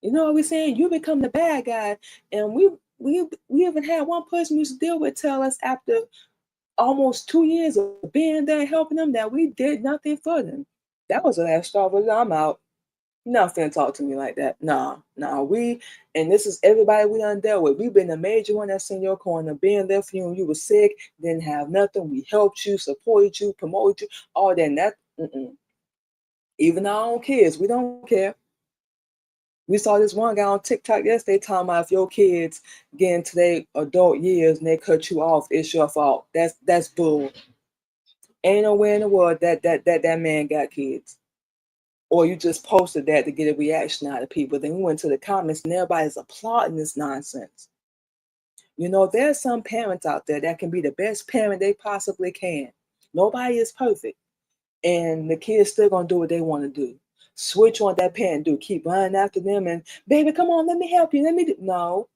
You know what we're saying? You become the bad guy. And we even had one person we used to deal with tell us after almost 2 years of being there helping them that we did nothing for them. That was the last straw, but I'm out. Nothing talk to me like that. Nah. And this is everybody we done dealt with. We've been the major one that's in your corner, being there for you when you were sick, didn't have nothing. We helped you, supported you, promoted you, all that. And that even our own kids, we don't care. We saw this one guy on TikTok yesterday talking about if your kids get into their adult years and they cut you off, it's your fault. That's bull. Ain't nowhere in the world that man got kids. Or you just posted that to get a reaction out of people. Then we went to the comments and everybody's applauding this nonsense. You know, there's some parents out there that can be the best parent they possibly can. Nobody is perfect. And the kids still gonna do what they want to do. Switch on that parent do. Keep running after them and, baby, come on, let me help you. Let me do. No.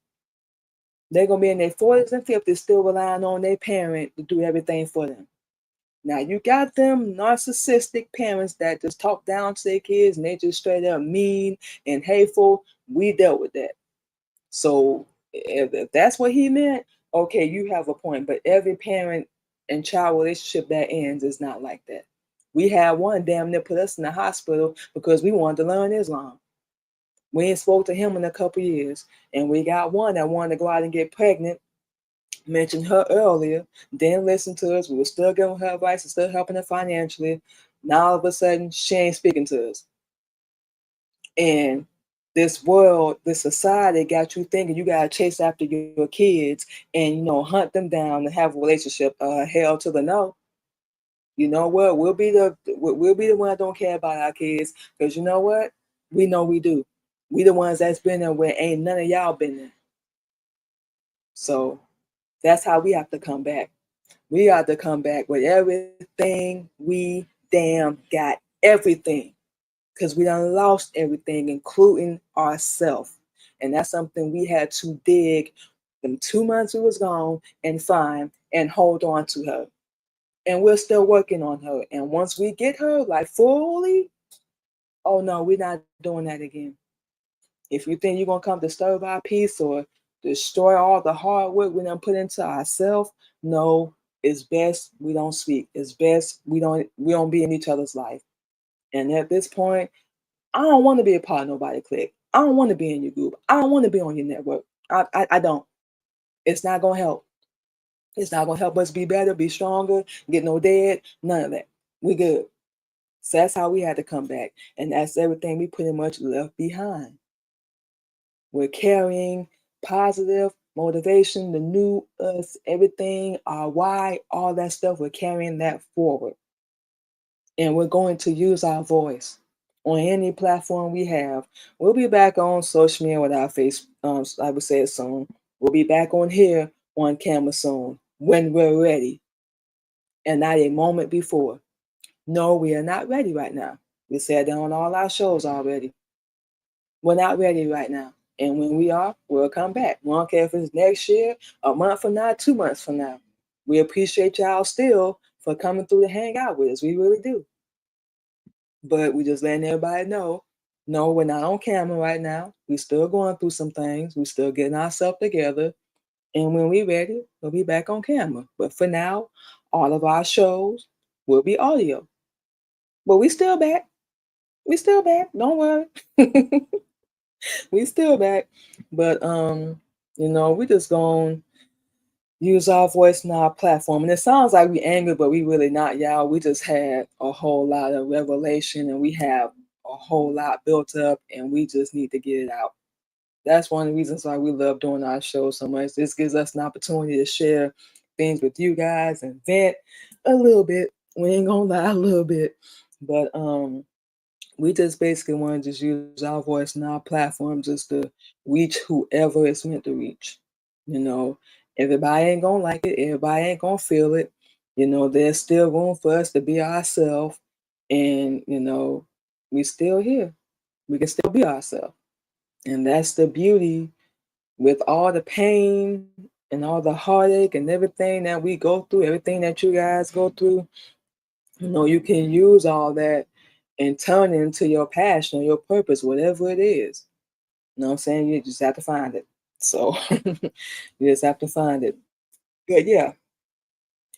They're gonna be in their 40s and 50s still relying on their parent to do everything for them. Now you got them narcissistic parents that just talk down to their kids and they just straight up mean and hateful. We dealt with that. So if that's what he meant, okay, you have a point. But every parent and child relationship that ends is not like that. We had one damn near put us in the hospital because we wanted to learn Islam. We ain't spoke to him in a couple years. And we got one that wanted to go out and get pregnant. Mentioned her earlier, didn't listen to us. We were still giving her advice and still helping her financially. Now all of a sudden, she ain't speaking to us. And this world, this society got you thinking you gotta chase after your kids and hunt them down and have a relationship. Hell to the no. You know what? We'll be the one that don't care about our kids, because you know what? We know we do. We the ones that's been there where ain't none of y'all been there. So that's how we have to come back. We have to come back with everything we damn got. Everything. Because we done lost everything, including ourselves. And that's something we had to dig them 2 months we was gone and find and hold on to her. And we're still working on her. And once we get her like fully, oh no, we're not doing that again. If you think you're gonna come disturb our peace or destroy all the hard work we done put into ourselves, no, it's best we don't speak. It's best we don't be in each other's life. And at this point, I don't want to be a part of nobody clique. I don't want to be in your group. I don't want to be on your network. I don't. It's not gonna help. It's not gonna help us be better, be stronger, get no dead, none of that. We good. So that's how we had to come back. And that's everything we pretty much left behind. We're carrying positive motivation, the new us, everything, our why, all that stuff. We're carrying that forward. And we're going to use our voice on any platform we have. We'll be back on social media with our face. I would say it soon. We'll be back on here on camera soon when we're ready, and not a moment before. No, we are not ready right now. We said that on all our shows already. We're not ready right now. And when we are, we'll come back. We don't care if it's next year, a month from now, 2 months from now. We appreciate y'all still for coming through to hang out with us. We really do. But we just letting everybody know, no, we're not on camera right now. We still going through some things. We still getting ourselves together. And when we ready, we'll be back on camera. But for now, all of our shows will be audio. But we still back. We still back. Don't worry. We still back. But we just gonna use our voice in our platform. And it sounds like we angry, but we really not, y'all. We just had a whole lot of revelation and we have a whole lot built up and we just need to get it out. That's one of the reasons why we love doing our show so much. This gives us an opportunity to share things with you guys and vent a little bit. We ain't gonna lie, a little bit. But we just basically want to just use our voice and our platform just to reach whoever it's meant to reach. You know, everybody ain't gonna like it, everybody ain't gonna feel it. There's still room for us to be ourselves, and we still here. We can still be ourselves. And that's the beauty with all the pain and all the heartache and everything that we go through, everything that you guys go through. You can use all that and turn it into your passion or your purpose, whatever it is. You know what I'm saying? You just have to find it. So you just have to find it. But yeah,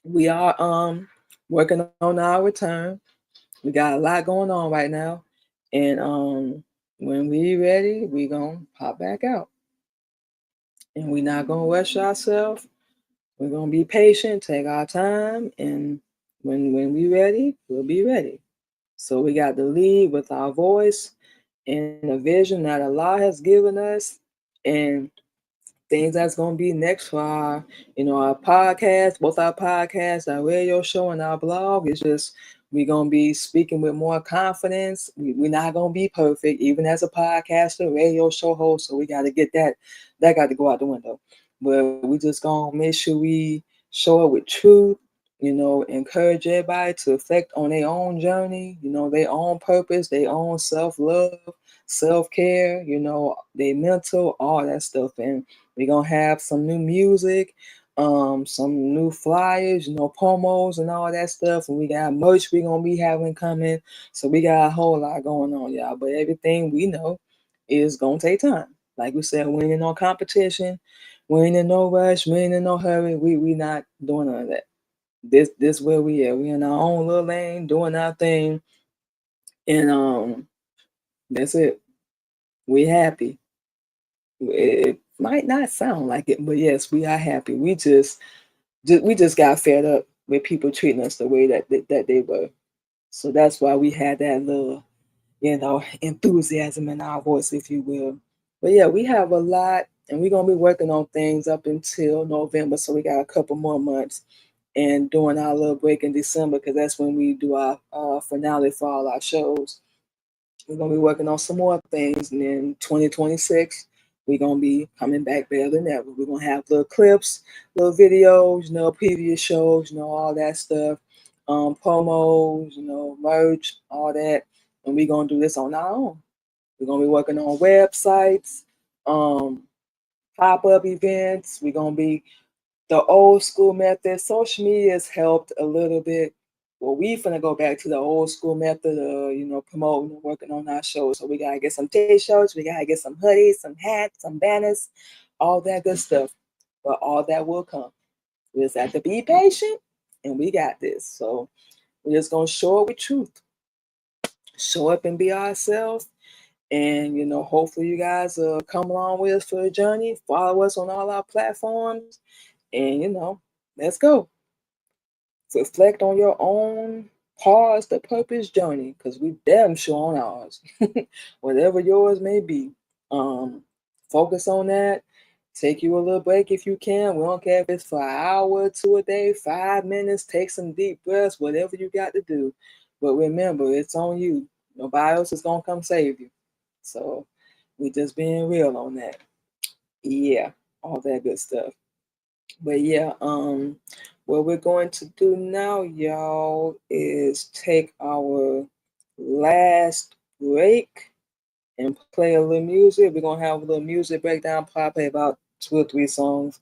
we are working on our return. We got a lot going on right now. And when we ready, we gonna pop back out. And we not gonna rush ourselves. We're gonna be patient, take our time, and when we ready, we'll be ready. So we got to lead with our voice and a vision that Allah has given us, and things that's gonna be next for our podcast, both our podcasts, our radio show, and our blog. It's just we're gonna be speaking with more confidence. We're not gonna be perfect, even as a podcaster, radio show host. So we got to get that. That got to go out the window. But we just gonna make sure we show it with truth. Encourage everybody to reflect on their own journey. Their own purpose, their own self-love, self-care. Their mental, all that stuff, and we're gonna have some new music, some new flyers, promos and all that stuff. And we got merch we're gonna be having coming. So we got a whole lot going on, y'all. But everything we know is gonna take time. Like we said, we ain't in no competition, we ain't in no rush, we ain't in no hurry. We not doing none of that. This where we at. We in our own little lane, doing our thing, and that's it. We happy. It might not sound like it, but yes, we are happy. We just got fed up with people treating us the way that they were. So that's why we had that little, enthusiasm in our voice, if you will. But yeah, we have a lot, and we're gonna be working on things up until November. So we got a couple more months, and during our little break in December, because that's when we do our finale for all our shows. We're gonna be working on some more things, and then 2026, we're gonna be coming back better than ever. We're gonna have little clips, little videos, previous shows, all that stuff, promos, merch, all that, and we're gonna do this on our own. We're gonna be working on websites, pop-up events. We're gonna be the old school method. Social media has helped a little bit. Well, we finna go back to the old school method of, promoting and working on our shows. So we gotta get some t-shirts, we gotta get some hoodies, some hats, some banners, all that good stuff. But all that will come. We just have to be patient, and we got this. So we're just gonna show up with truth. Show up and be ourselves. And hopefully you guys come along with us for the journey. Follow us on all our platforms. And let's go. Reflect on your own pause the purpose journey, because we damn sure on ours. Whatever yours may be. Focus on that. Take you a little break if you can. We don't care if it's for an hour, 2 a day, 5 minutes. Take some deep breaths, whatever you got to do. But remember, it's on you. Nobody else is gonna come save you. So we just being real on that. Yeah, all that good stuff. But yeah, what we're going to do now, y'all, is take our last break and play a little music. We're gonna have a little music breakdown, probably about 2 or 3 songs,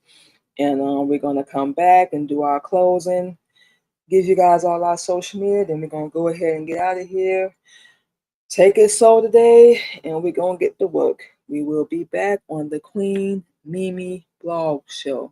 and we're gonna come back and do our closing. Give you guys all our social media, then we're gonna go ahead and get out of here. Take it slow today, and we're gonna get to work. We will be back on the Queen Mimi Blog Show.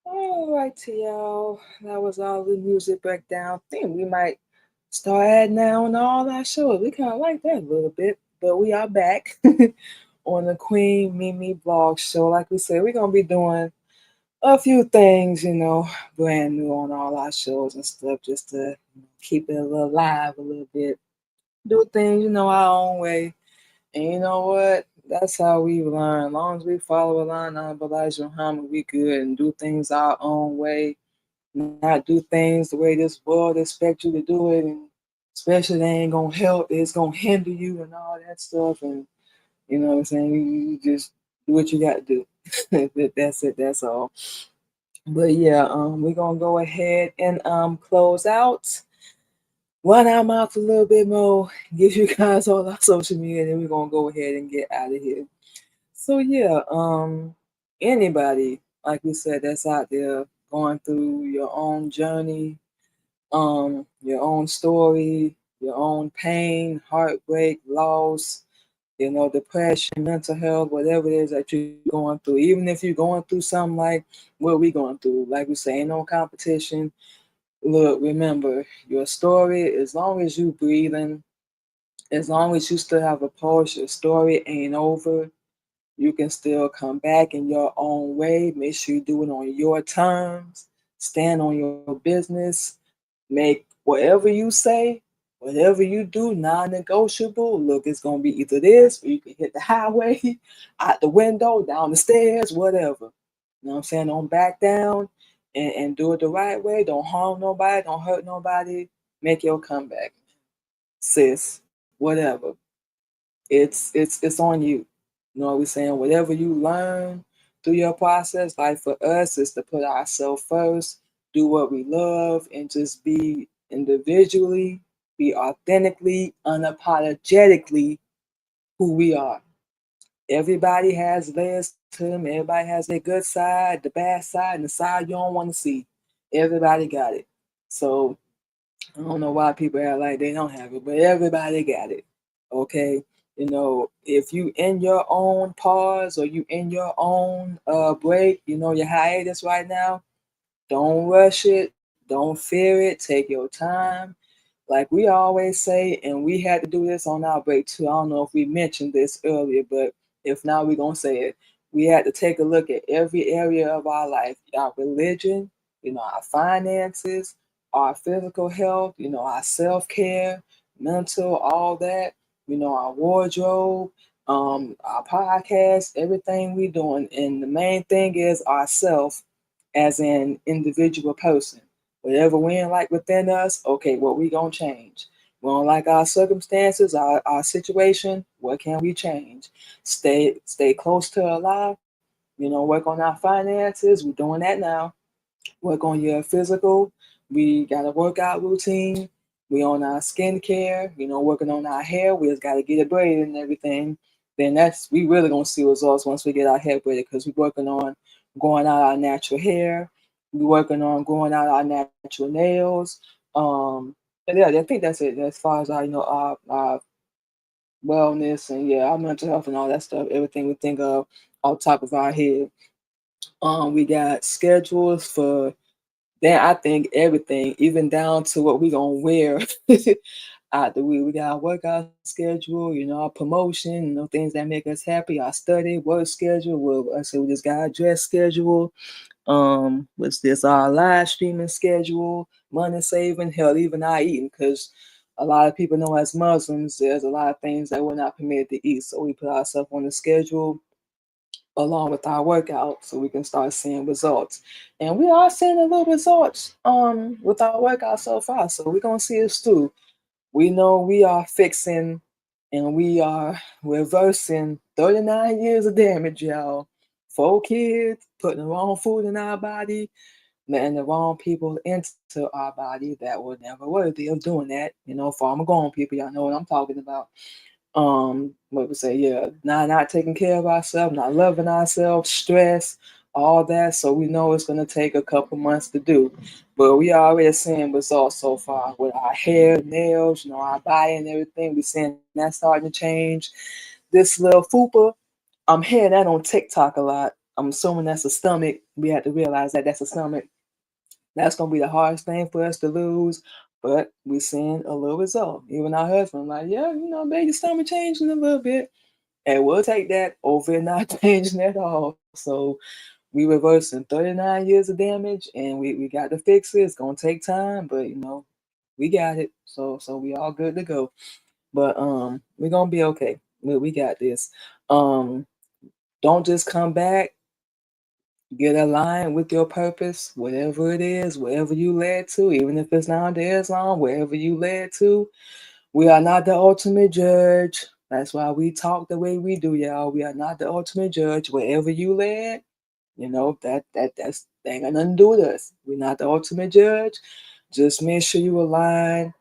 All right, to y'all. That was all the music breakdown. I think we might start adding that on all our shows. We kind of like that a little bit, but we are back on the Queen Mimi Blog Show. Like we said, we're gonna be doing a few things, brand new on all our shows and stuff, just to keep it a little live a little bit. Do things, our own way. And you know what? That's how we learn. As long as we follow along on Elijah Muhammad, we good and do things our own way, not do things the way this world expects you to do it, and especially they ain't gonna help, it's gonna hinder you and all that stuff. And you know what I'm saying? You just do what you got to do. That's it. That's all. But yeah, we're gonna go ahead and close out. Run our mouth a little bit more, give you guys all our social media, and then we're gonna go ahead and get out of here. So yeah, anybody, like we said, that's out there going through your own journey, your own story, your own pain, heartbreak, loss, depression, mental health, whatever it is that you're going through, even if you're going through something like what we're going through, like we say, ain't no competition. Look, remember, your story, as long as you breathing, as long as you still have a pulse, your story ain't over. You can still come back in your own way. Make sure you do it on your terms. Stand on your business. Make whatever you say, Whatever you do, non-negotiable. Look, it's gonna be either this, or you can hit the highway, out the window, down the stairs, whatever. You know what I'm saying? Don't back down and do it the right way. Don't harm nobody, don't hurt nobody. Make your comeback, sis. Whatever. It's on you. You know what we're saying? Whatever you learn through your process, like for us, is to put ourselves first, do what we love, and just be individually, be authentically, unapologetically who we are. Everybody has layers to them. Everybody has their good side, the bad side, and the side you don't want to see. Everybody got it. So I don't know why people act like they don't have it, but everybody got it. Okay. If you in your own pause or you in your own break, your hiatus right now, don't rush it. Don't fear it. Take your time. Like we always say, and we had to do this on our break too. I don't know if we mentioned this earlier, but if not, we're gonna say it. We had to take a look at every area of our life, our religion, our finances, our physical health, our self-care, mental, all that, our wardrobe, our podcast, everything we doing. And the main thing is ourself as an individual person. Whatever we ain't like within us, okay, what we gonna change? We don't like our circumstances, our situation. What can we change? Stay close to alive. Work on our finances. We're doing that now. Work on your physical. We got a workout routine. We on our skincare. Working on our hair. We just got to get it braided and everything. Then we really gonna see results once we get our hair braided because we're working on growing out our natural hair. We're working on growing out our natural nails. And yeah, I think that's it. As far as our wellness and yeah, our mental health and all that stuff, everything we think of off top of our head. We got schedules for then I think everything, even down to what we gonna wear out the week. We got our workout schedule, our promotion, things that make us happy, our study, work schedule. I say we just got our dress schedule. What's this? Our live streaming schedule, money saving, hell, even our eating, because a lot of people know as Muslims, there's a lot of things that we're not permitted to eat. So we put ourselves on the schedule along with our workout so we can start seeing results. And we are seeing a little results with our workout so far. So we're gonna see us through. We know we are fixing and we are reversing 39 years of damage, y'all. 4 kids, putting the wrong food in our body, letting the wrong people into our body that were never worthy of doing that. Farmer grown people, y'all know what I'm talking about. What we say, yeah, not taking care of ourselves, not loving ourselves, stress, all that. So we know it's gonna take a couple months to do, but we are already seeing results so far with our hair, nails, our body and everything. We're seeing that starting to change. This little fupa, I'm hearing that on TikTok a lot. I'm assuming that's a stomach. We have to realize that that's a stomach. That's gonna be the hardest thing for us to lose, but we're seeing a little result. Even our husband, like, yeah, baby, stomach changing a little bit, and we'll take that over not changing at all. So we reversing 39 years of damage, and we got to fix it. It's gonna take time, but we got it. So we all good to go. But we're gonna be okay. We got this. Um, don't just come back. Get aligned with your purpose, whatever it is, wherever you led to, even if it's not the Islam, wherever you led to. We are not the ultimate judge. That's why we talk the way we do, y'all. We are not the ultimate judge. Wherever you led, that's that ain't got nothing to do with us. We're not the ultimate judge. Just make sure you align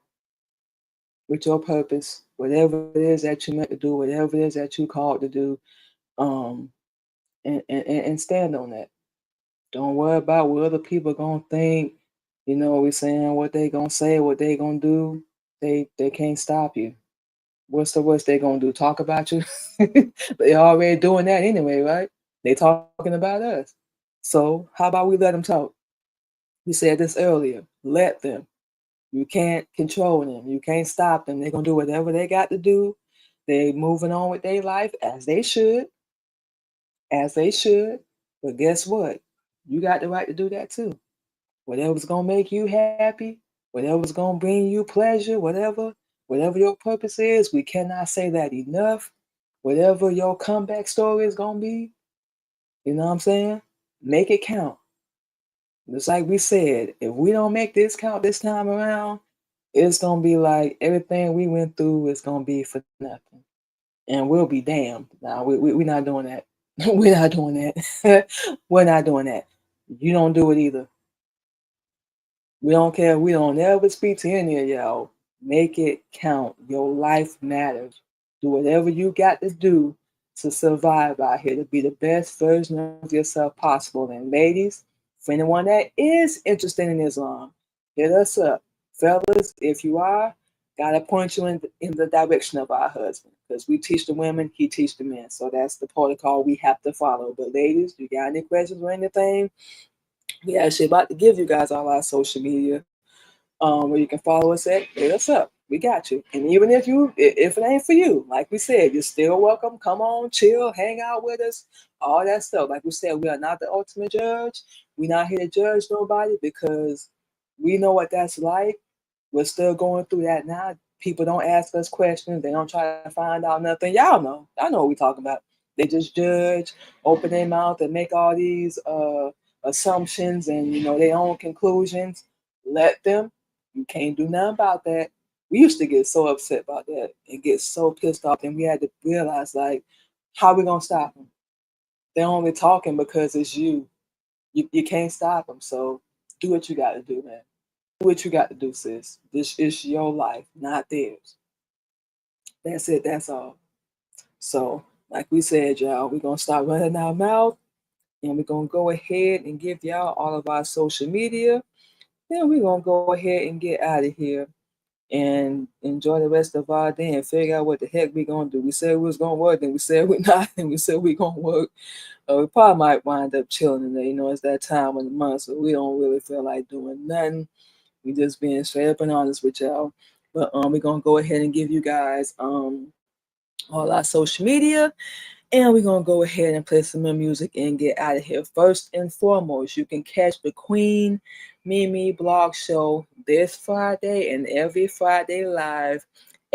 with your purpose, whatever it is that you meant to do, whatever it is that you called to do, um, and stand on that. Don't worry about what other people gonna think. We're saying what they gonna say, what they gonna do. They can't stop you. What's the worst they gonna do? Talk about you? They already doing that anyway, right? They talking about us. So how about we let them talk? We said this earlier. Let them. You can't control them. You can't stop them. They're gonna do whatever they got to do. They moving on with their life as they should. But guess what? You got the right to do that too. Whatever's gonna make you happy, whatever's gonna bring you pleasure, whatever, Whatever your purpose is, we cannot say that enough. Whatever your comeback story is going to be, you know what I'm saying? Make it count. Just like we said, if we don't make this count this time around, it's going to be like everything we went through is going to be for nothing. And we'll be damned. Nah, we're not doing that. We're not doing that. We're not doing that. You don't do it either. We don't care. We don't ever speak to any of y'all. Make it count. Your life matters. Do whatever you got to do to survive out here, to be the best version of yourself possible. And ladies, for anyone that is interested in Islam, hit us up. Fellas, if you are, gotta point you in the direction of our husband. Because we teach the women, he teach the men. So that's the protocol we have to follow. But ladies, you got any questions or anything? We actually about to give you guys all our social media where you can follow us at. Hit us up. We got you. And even if it ain't for you, like we said, you're still welcome. Come on, chill, hang out with us, all that stuff. Like we said, we are not the ultimate judge. We're not here to judge nobody because we know what that's like. We're still going through that now. People don't ask us questions. They don't try to find out nothing. Y'all know. Y'all know what we're talking about. They just judge, open their mouth, and make all these assumptions and their own conclusions. Let them. You can't do nothing about that. We used to get so upset about that and get so pissed off, and we had to realize like, how we gonna stop them? They're only talking because it's you. You can't stop them. So do what you got to do, man. Do what you got to do, sis. This is your life, not theirs. That's it. That's all. So, like we said, y'all, we're gonna start running our mouth, and we're gonna go ahead and give y'all all of our social media. Then we're gonna go ahead and get out of here and enjoy the rest of our day and figure out what the heck we gonna do. We said we was gonna work, and we said we're not, and we said we gonna work. We probably might wind up chilling today. It's that time of the month, so we don't really feel like doing nothing. We just being straight up and honest with y'all. But we're gonna go ahead and give you guys all our social media. And we're going to go ahead and play some more music and get out of here. First and foremost, you can catch the Queen Mimi Blog Show this Friday and every Friday live,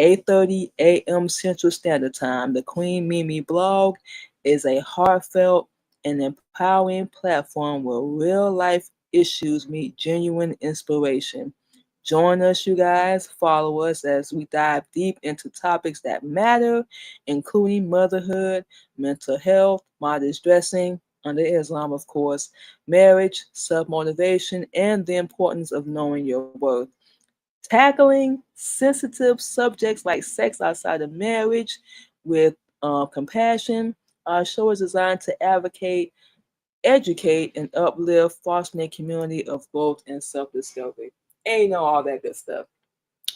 8:30 a.m. Central Standard Time. The Queen Mimi Blog is a heartfelt and empowering platform where real life issues meet genuine inspiration. Join us, you guys. Follow us as we dive deep into topics that matter, including motherhood, mental health, modest dressing, under Islam, of course, marriage, self-motivation, and the importance of knowing your worth. Tackling sensitive subjects like sex outside of marriage with compassion. Our show is designed to advocate, educate, and uplift, fostering a community of growth and self-discovery. And all that good stuff.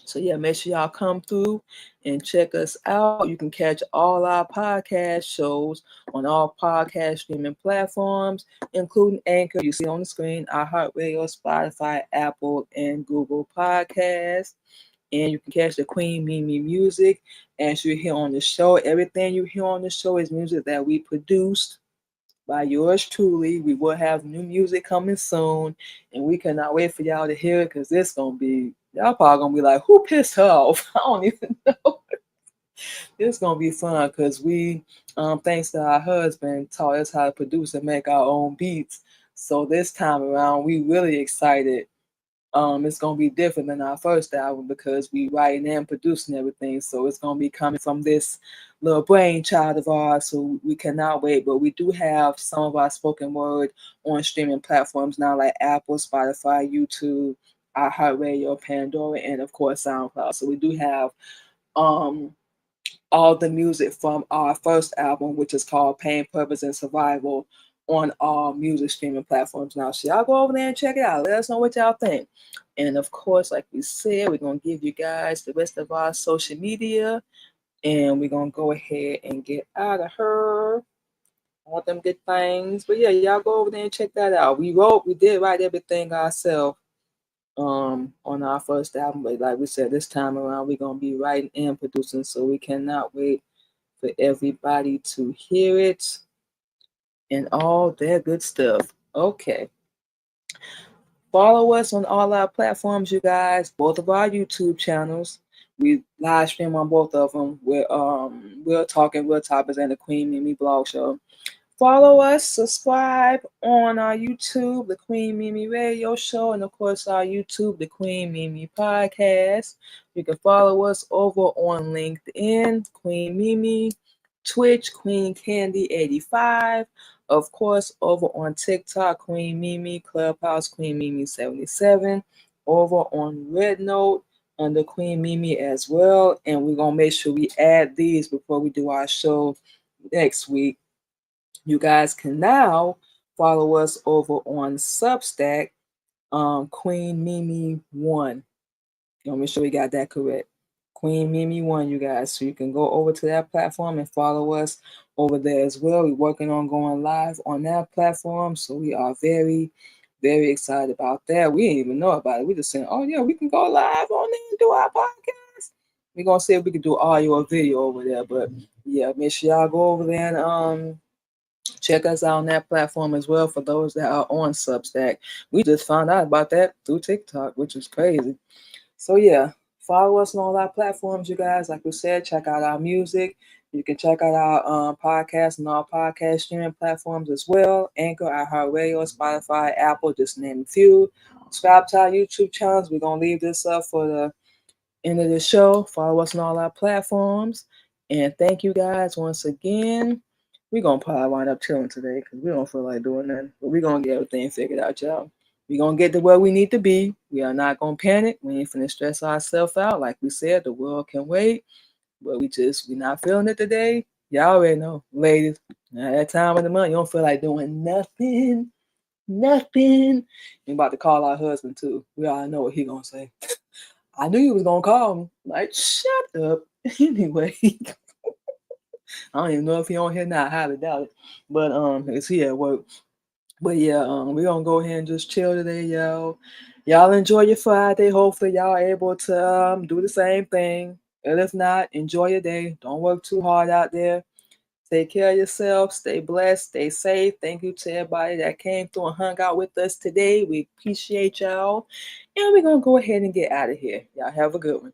So yeah, make sure y'all come through and check us out. You can catch all our podcast shows on all podcast streaming platforms, including Anchor. You see on the screen, iHeartRadio, Spotify, Apple, and Google Podcasts. And you can catch the Queen Mimi music as you hear on the show. Everything you hear on the show is music that we produced by yours truly. We will have new music coming soon, and we cannot wait for y'all to hear it because it's gonna be y'all probably gonna be like, who pissed her off? I don't even know. It's gonna be fun because we, thanks to our husband, taught us how to produce and make our own beats. So this time around, we really excited. It's gonna be different than our first album because we writing and producing everything. So it's gonna be coming from this little brainchild of ours. So we cannot wait. But we do have some of our spoken word on streaming platforms now, like Apple, Spotify, YouTube, iHeartRadio, Pandora, and of course SoundCloud. So we do have um all the music from our first album, which is called Pain, Purpose, and Survival, on all music streaming platforms now. So y'all go over there and check it out. Let us know what y'all think. And of course, like we said, we're going to give you guys the rest of our social media. And we're going to go ahead and get out of here. All them good things. But yeah, y'all go over there and check that out. We did write everything ourselves on our first album. But like we said, this time around, we're going to be writing and producing. So we cannot wait for everybody to hear it and all that good stuff. Okay. Follow us on all our platforms, you guys, both of our YouTube channels. We live stream on both of them. We're talking real topics and the Queen Mimi Blog Show. Follow us, subscribe on our YouTube, the Queen Mimi Radio Show, and of course our YouTube, the Queen Mimi Podcast. You can follow us over on LinkedIn, Queen Mimi, Twitch, Queen Candy 85. Of course, over on TikTok, Queen Mimi, Clubhouse, Queen Mimi 77. Over on Red Note under Queen Mimi as well. And we're gonna make sure we add these before we do our show next week. You guys can now follow us over on Substack, Queen Mimi 1. Let me make sure we got that correct. Queen Mimi 1, you guys. So you can go over to that platform and follow us over there as well. We're working on going live on that platform. So we are very, very excited about that. We didn't even know about it. We just saying, oh yeah, we can go live on there and do our podcast. We're gonna see if we can do audio or video over there. But yeah, make sure y'all go over there and check us out on that platform as well for those that are on Substack. We just found out about that through TikTok, which is crazy. So yeah, follow us on all our platforms, you guys. Like we said, check out our music. You can check out our podcast and our podcast streaming platforms as well. Anchor, iHeartRadio, Spotify, Apple, just name a few. Subscribe to our YouTube channels. We're going to leave this up for the end of the show. Follow us on all our platforms. And thank you guys once again. We're going to probably wind up chilling today because we don't feel like doing nothing. But we're going to get everything figured out, y'all. We're going to get to where we need to be. We are not going to panic. We ain't finna stress ourselves out. Like we said, the world can wait. But we not feeling it today. Y'all already know, ladies. At that time of the month, you don't feel like doing nothing. Nothing. You about to call our husband too. We all know what he going to say. I knew you was going to call me. Like, shut up. Anyway. I don't even know if he on here now. I highly doubt it. But it's he at work. But yeah, we're gonna go ahead and just chill today, y'all. Y'all enjoy your Friday. Hopefully y'all are able to do the same thing. And if not, enjoy your day. Don't work too hard out there. Take care of yourself. Stay blessed. Stay safe. Thank you to everybody that came through and hung out with us today. We appreciate y'all. And we're gonna go ahead and get out of here. Y'all have a good one.